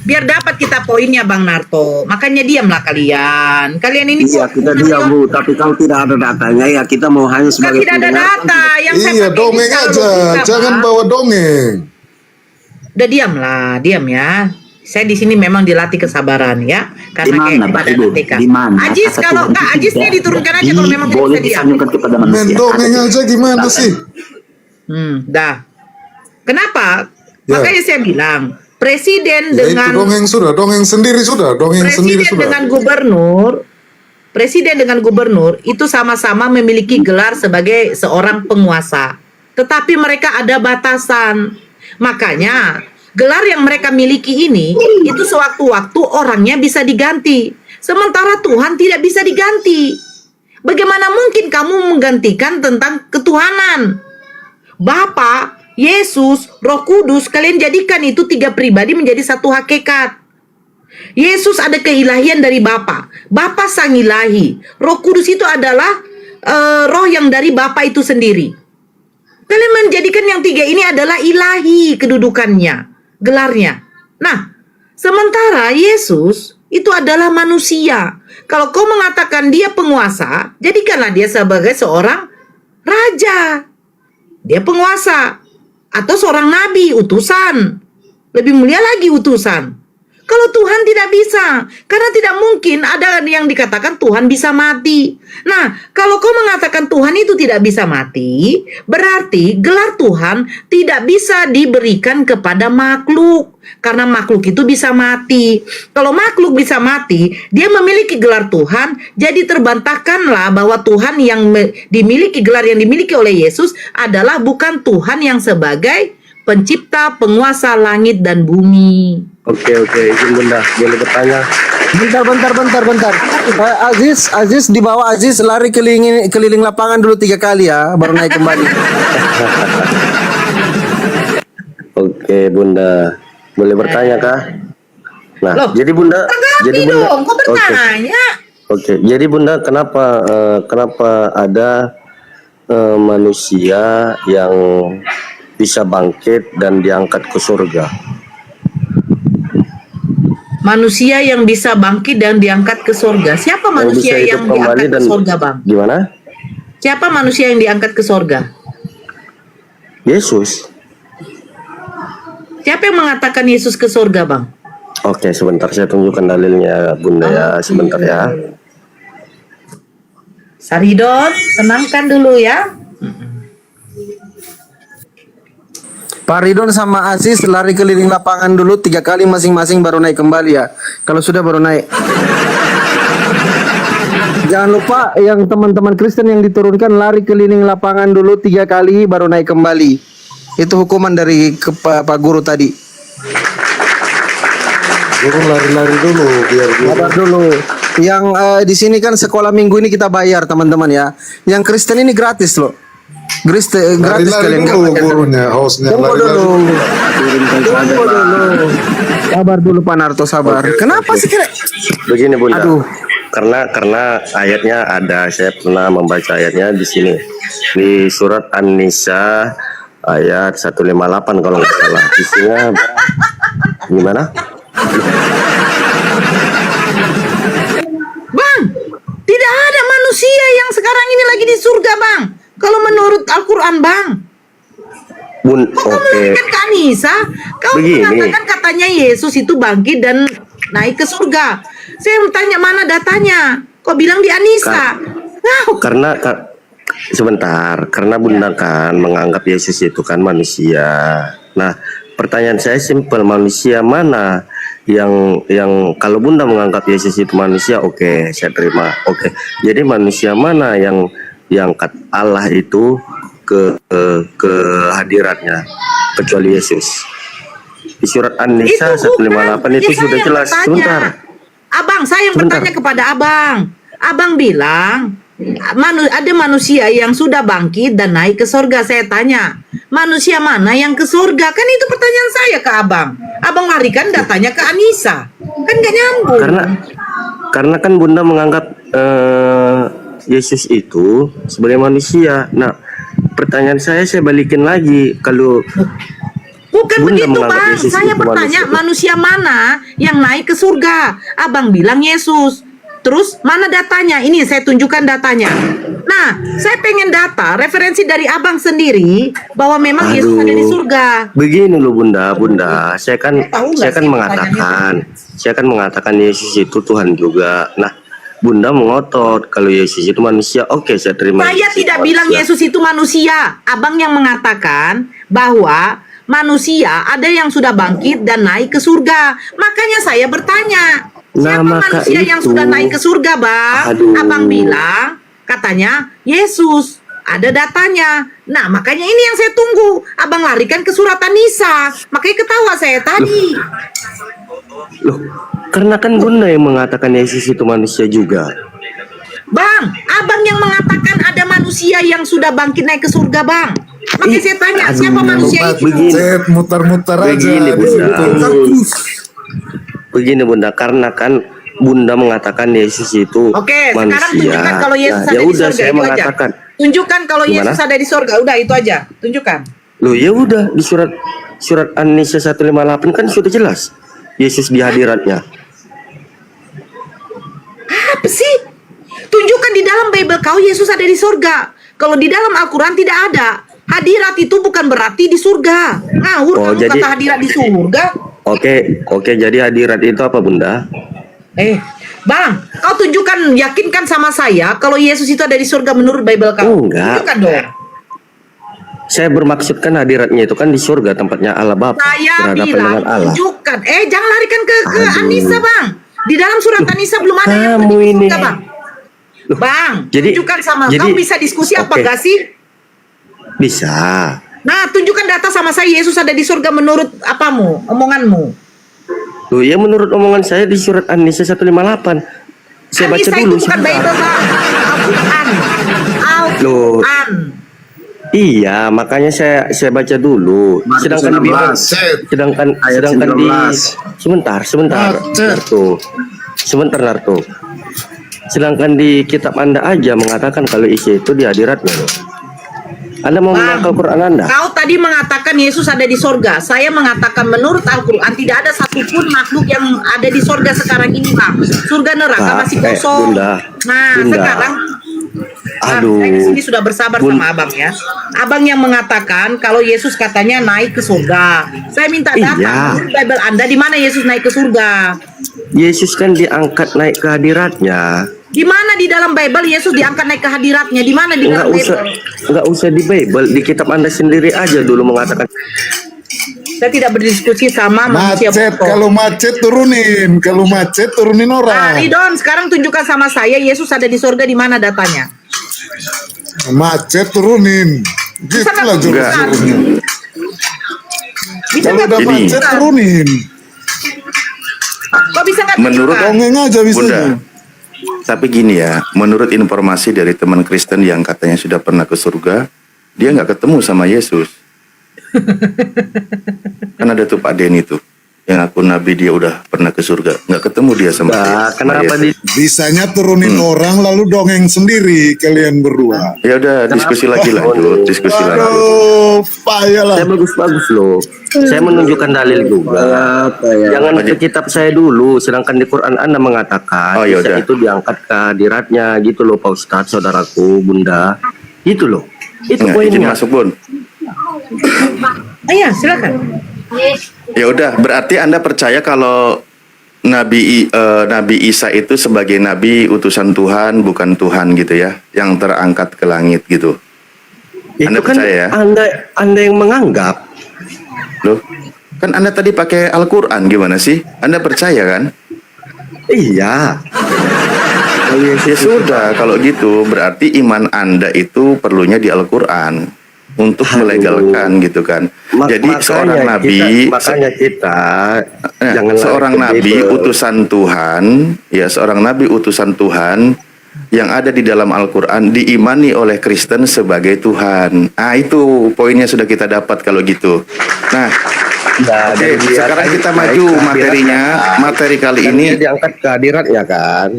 Biar dapat kita poinnya Bang Narto. Makanya diamlah kalian. Kalian ini Iya, kita diam, Bu. Tapi kalau tidak ada datanya, ya kita mau hanya Kan sebagai tidak ada pendengar. data yang saya Iya pakai dongeng ini aja. selalu Jangan kita, bawa dongeng. Udah diam ya. Saya di sini memang dilatih kesabaran ya. Di mana, Pak Ibu? TK. Di mana? Ajis Kata kalau Tuhan enggak itu Ajisnya tidak diturunkan aja kalau memang tidak boleh bisa diam. disanjungkan kepada Main manusia. dongeng aja gimana sih? Dah. Kenapa? Ya. Makanya saya bilang presiden Ya itu dengan dongeng sudah. Dongeng sendiri sudah. Dongeng sendiri sudah. Presiden dengan gubernur itu sama-sama memiliki gelar sebagai seorang penguasa. Tetapi mereka ada batasan. Makanya gelar yang mereka miliki ini itu sewaktu-waktu orangnya bisa diganti. Sementara Tuhan tidak bisa diganti. Bagaimana mungkin kamu menggantikan tentang ketuhanan? Bapa, Yesus, Roh Kudus, kalian jadikan itu tiga pribadi menjadi satu hakikat. Yesus ada keilahian dari Bapa. Bapa sang ilahi. Roh Kudus itu adalah roh yang dari Bapa itu sendiri. Kalian menjadikan yang tiga ini adalah ilahi kedudukannya, gelarnya. Nah, sementara Yesus itu adalah manusia. Kalau kau mengatakan dia penguasa, jadikanlah dia sebagai seorang raja. Dia penguasa. Atau seorang nabi, utusan. Lebih mulia lagi utusan. Kalau Tuhan tidak bisa, karena tidak mungkin ada yang dikatakan Tuhan bisa mati. Nah, kalau kau mengatakan Tuhan itu tidak bisa mati, berarti gelar Tuhan tidak bisa diberikan kepada makhluk. Karena makhluk itu bisa mati. Kalau makhluk bisa mati, dia memiliki gelar Tuhan, jadi terbantahkanlah bahwa Tuhan yang dimiliki gelar yang dimiliki oleh Yesus adalah bukan Tuhan yang sebagai pencipta, penguasa langit dan bumi. Oke, izin Bunda, boleh bertanya? Bentar. Aziz dibawa Aziz lari keliling lapangan dulu 3 kali ya, baru naik kembali. Oke, Bunda. Boleh bertanya kah? Nah, Loh, jadi Bunda, Tanggapi dong, kok bertanya? Oke, jadi Bunda kenapa ada manusia yang bisa bangkit dan diangkat ke surga? Manusia yang bisa bangkit dan diangkat ke surga. Siapa manusia bisa yang hidup kembali diangkat ke surga, Bang? Gimana? Siapa manusia yang diangkat ke surga? Yesus. Siapa yang mengatakan Yesus ke surga, Bang? Oke, sebentar saya tunjukkan dalilnya, Bunda ya. Sebentar ya. Saridon, tenangkan dulu ya. Pak Ridwan sama Aziz lari keliling lapangan dulu 3 kali masing-masing baru naik kembali ya. Kalau sudah baru naik. Jangan lupa yang teman-teman Kristen yang diturunkan lari keliling lapangan dulu 3 kali baru naik kembali. Itu hukuman dari Pak Guru tadi. Guru lari-lari dulu biar guru. Sabar dulu. Yang di sini kan sekolah minggu ini kita bayar teman-teman ya. Yang Kristen ini gratis loh. Gratis Lari-lari kalian. dulu gurunya, hostnya Tunggu lari-lari. dulu. Tunggu dulu. Sabar dulu Pak Narto, sabar. Kenapa sih kira? Begini Bunda. Aduh. Karena ayatnya ada, saya pernah membaca ayatnya di sini di surat An-Nisa ayat 158 kalau nggak salah. Isinya gimana? Bang, tidak ada manusia yang sekarang ini lagi di surga, Bang. Kalau menurut Al-Quran, Bang. Kok kamu Oke. larikan ke Anissa? Kau Begini. mengatakan katanya Yesus itu bangkit dan naik ke surga. Saya tanya mana datanya? Kok bilang di Anissa? Sebentar, karena Bunda kan menganggap Yesus itu kan manusia. Nah, pertanyaan saya simpel, manusia mana yang kalau Bunda menganggap Yesus itu manusia, oke, saya terima. Oke. Jadi manusia mana yang Allah itu ke hadiratnya kecuali Yesus? Di surat An-Nisa 158 itu sudah jelas. Sebentar. Abang, saya yang Sebentar. bertanya kepada Abang. Abang bilang ada manusia yang sudah bangkit dan naik ke surga. Saya tanya, manusia mana yang ke surga? Kan itu pertanyaan saya ke Abang. Abang larikan datanya ke Anissa. Kan gak nyambung. Karena kan Bunda menganggap Yesus itu sebagai manusia. Nah, pertanyaan saya balikin lagi, kalau Bukan Bunda begitu, menganggap Bang. Yesus Saya itu bertanya manusia mana yang naik ke surga? Abang bilang Yesus. Terus mana datanya? Ini saya tunjukkan datanya. Nah, saya pengen data referensi dari Abang sendiri bahwa memang Yesus ada di surga. Begini loh Bunda, saya kan Tahu nggak sih saya kan mengatakan Yesus itu Tuhan juga. Nah, Bunda mengotot kalau Yesus itu manusia. Oke, saya terima. Saya Yesus tidak itu bilang manusia. Yesus itu manusia. Abang yang mengatakan bahwa manusia ada yang sudah bangkit dan naik ke surga. Makanya saya bertanya, siapa maka manusia yang itu- sudah naik ke surga, Bang? Aduh. Abang bilang, katanya Yesus. Ada datanya. Nah, makanya ini yang saya tunggu. Abang larikan ke surat An-Nisa. Makanya ketawa saya tadi. Loh, karena kan Bunda yang mengatakan Yesus itu manusia juga. Bang, abang yang mengatakan ada manusia yang sudah bangkit naik ke surga, Bang. Makanya saya tanya, siapa manusia itu? Begini. Cet, mutar-mutar aja. Begini, di Bunda. situ. Begini Bunda, karena kan Bunda mengatakan Yesus itu Oke, sekarang manusia. tunjukkan kalau Yesus Nah, ada ya di udah surga, saya itu mengatakan. aja. Tunjukkan kalau Gimana? Yesus ada di surga, udah itu aja. Tunjukkan. Loh, ya udah di surat An-Nisa 158 kan sudah jelas Yesus di hadiratnya. Apa sih? Tunjukkan di dalam Bible kau Yesus ada di surga. Kalau di dalam Al-Quran tidak ada. Hadirat itu bukan berarti di surga. Ngawur Oh, kamu jadi- kata hadirat di surga. Oke, jadi hadirat itu apa Bunda? Bang, kau tunjukkan, yakinkan sama saya kalau Yesus itu ada di surga menurut Bible kau. Enggak. Tunjukkan dong. Saya bermaksudkan hadiratnya itu kan di surga, tempatnya Allah Bapa, Saya berhadapan bilang dengan Allah. tunjukkan. Jangan larikan ke Aduh. Anissa, Bang. Di dalam surat Anissa belum ada yang kamu di ini. surga, Bang. Bang, Jadi- tunjukkan sama jadi- kau bisa diskusi apa oke. gak sih? Bisa. Nah, tunjukkan data sama saya Yesus ada di surga menurut apamu, omonganmu. Loh, ya menurut omongan saya di surat An-Nisa 158. Saya baca Anissa dulu itu bukan sebentar. Bible, Bang. Al-Quran. Loh. Al-Quran. Iya, makanya saya baca dulu. Sedangkan di sedangkan di sebentar, Narto. Sedangkan di kitab Anda aja mengatakan kalau Isa itu di hadiratnya loh. Anda mau Bang, menangkal Quran Anda? Kau tadi mengatakan Yesus ada di sorga. Saya mengatakan menurut Al-Quran tidak ada satupun makhluk yang ada di sorga sekarang ini, Bang. Surga neraka Pak, masih kosong. Bunda. Sekarang Aduh. saya di sini sudah bersabar sama abang ya. Abang yang mengatakan kalau Yesus katanya naik ke surga. Saya minta data Iya. menurut Bible Anda di mana Yesus naik ke surga. Yesus kan diangkat naik ke hadiratnya. Di mana di dalam Bible Yesus diangkat naik ke hadiratnya? Di mana di dalam Bible? Enggak usah di Bible, di kitab Anda sendiri aja dulu mengatakan. Saya tidak berdiskusi sama manusia Macet, bodoh. kalau macet turunin. Kalau macet turunin Nah, orang. Ridon, sekarang tunjukkan sama saya Yesus ada di surga di mana datanya? Macet turunin. Gitulah jurus-jurusnya. Bisa Kalau nggak udah Ini. macet turunin. Kok bisa nggak Menurut tunjukkan? Dongeng aja bisa. Bunda, tapi gini ya, menurut informasi dari teman Kristen yang katanya sudah pernah ke surga, dia nggak ketemu sama Yesus. Kan ada tuh Pak Denny tuh, yang aku nabi dia udah pernah ke surga, nggak ketemu dia sama Nah, sama kenapa Yesus. Bisanya turunin orang lalu dongeng sendiri kalian berdua. Ya udah diskusi lagi lanjut, diskusi lanjut. Aduh, payah lah. Saya bagus-bagus loh. Saya menunjukkan dalil juga. Jangan ke kitab saya dulu, sedangkan di Quran Anda mengatakan Oh, ya Isa udah. itu diangkat ke hadiratnya gitu loh Pak Ustadz, saudaraku, Bunda. Gitu loh. Itu Nggak, izin poinnya. masuk Bun. Iya, silakan. Ya udah, berarti Anda percaya kalau Nabi Isa itu sebagai nabi utusan Tuhan, bukan Tuhan gitu ya, yang terangkat ke langit gitu. Anda Itu kan percaya ya? Anda yang menganggap. Loh, kan Anda tadi pakai Al-Quran, gimana sih? Anda percaya kan? Iya. Ya sudah, kalau gitu berarti iman Anda itu perlunya di Al-Quran untuk Aduh. melegalkan gitu kan. Jadi seorang nabi, makanya kita jangan seorang lari ke nabi Bible. utusan Tuhan, ya seorang nabi utusan Tuhan yang ada di dalam Al-Quran diimani oleh Kristen sebagai Tuhan. Ah itu poinnya sudah kita dapat kalau gitu. Nah, Nah, oke, dari dia sekarang kan kita naik maju ke materinya. hadiratnya. Materi kali Dan ini, dia diangkat ke hadiratnya kan.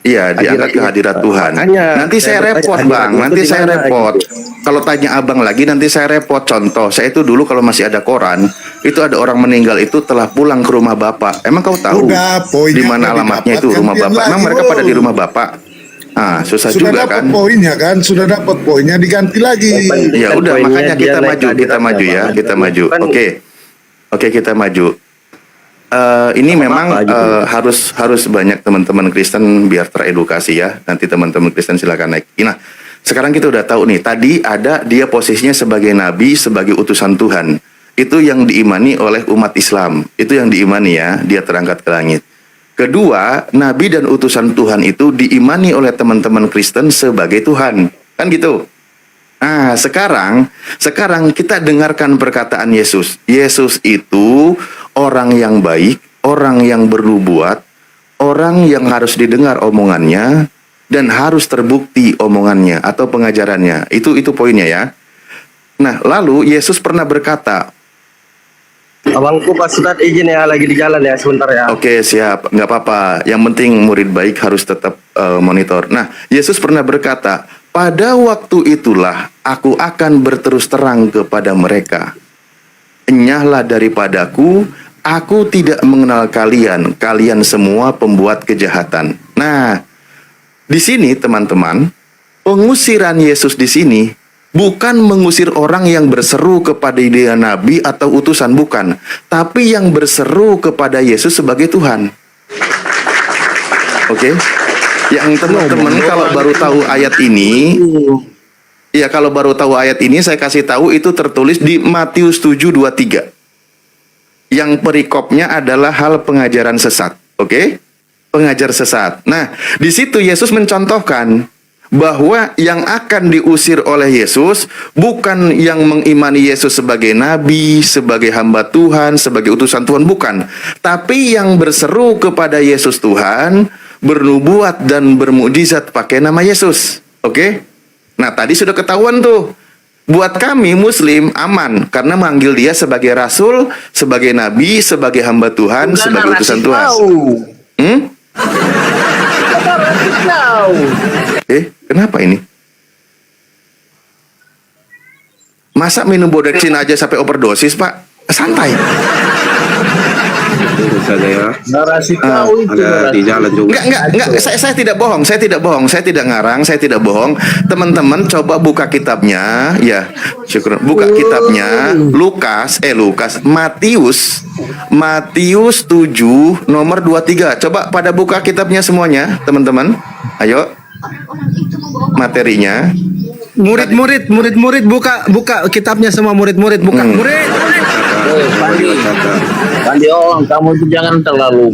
iya diangkat ke hadirat Tuhan. Makanya, Nanti saya saya bertanya, repot hadiratnya bang, itu nanti di saya mana repot. gitu. Kalau tanya abang lagi nanti saya repot. Contoh, saya itu dulu kalau masih ada koran, itu ada orang meninggal itu telah pulang ke rumah bapak. Emang kau tahu Udah, poinnya di mana udah alamatnya itu didapatkan, rumah diam bapak? Emang lagi, mereka bro. pada di rumah bapak? Ah, susah Sudah juga dapat kan? poinnya kan? Sudah dapat poinnya diganti lagi. Ya Kan udah, poinnya makanya dia kita naik maju, ke kita hadiratnya, maju ya, Bang. kita maju. Kan- Oke, kita maju. Ini memang apa gitu. harus banyak teman-teman Kristen biar teredukasi ya. Nanti teman-teman Kristen silakan naik. Nah, sekarang kita udah tahu nih. Tadi ada dia posisinya sebagai nabi, sebagai utusan Tuhan. Itu yang diimani oleh umat Islam. Itu yang diimani ya. Dia terangkat ke langit. Kedua, nabi dan utusan Tuhan itu diimani oleh teman-teman Kristen sebagai Tuhan. Kan gitu. Nah, sekarang kita dengarkan perkataan Yesus. Yesus itu orang yang baik, orang yang bernubuat, orang yang harus didengar omongannya dan harus terbukti omongannya atau pengajarannya. Itu poinnya ya. Nah, lalu Yesus pernah berkata, Abangku Pak Ustadz izin ya, lagi di jalan ya sebentar ya. oke siap, nggak apa-apa. Yang penting murid baik harus tetap monitor. Nah, Yesus pernah berkata, pada waktu itulah aku akan berterus terang kepada mereka. Enyahlah daripadaku, aku tidak mengenal kalian. Kalian semua pembuat kejahatan. Nah, di sini teman-teman, pengusiran Yesus di sini bukan mengusir orang yang berseru kepada dia nabi atau utusan, bukan. Tapi yang berseru kepada Yesus sebagai Tuhan. Oke? Yang teman-teman kalau baru tahu ayat ini, ya kalau baru tahu ayat ini saya kasih tahu itu tertulis di Matius 7:23. Yang perikopnya adalah hal pengajaran sesat. Oke? Pengajar sesat. Nah, di situ Yesus mencontohkan bahwa yang akan diusir oleh Yesus bukan yang mengimani Yesus sebagai nabi, sebagai hamba Tuhan, sebagai utusan Tuhan, bukan. Tapi yang berseru kepada Yesus Tuhan, bernubuat dan bermukjizat pakai nama Yesus. Oke? Nah, tadi sudah ketahuan tuh. Buat kami Muslim aman karena manggil dia sebagai rasul, sebagai nabi, sebagai hamba Tuhan, sebagai utusan Tuhan. Kenapa ini? Masa minum bodexin aja sampai overdosis, Pak? Santai. Narasi kau itu Ada di jalan juga. Enggak. Saya tidak bohong, saya tidak ngarang, saya tidak bohong. Teman-teman coba buka kitabnya, ya. Syukur. Buka kitabnya Matius 7 nomor 23. Coba pada buka kitabnya semuanya, teman-teman. Ayo. Materinya. murid buka kitabnya semua murid buka. Murid. dirasakan. Kali kamu itu jangan terlalu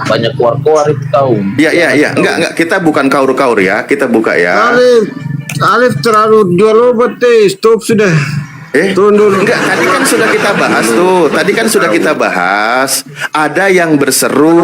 banyak keluar-keluar itu kau. Iya. Enggak. Kita bukan kaur-kaur ya. Kita buka ya. Alif terlalu jual obat stop sudah. Turun dulu. Enggak, tadi kan sudah kita bahas tuh. Tadi kan sudah kita bahas. Ada yang berseru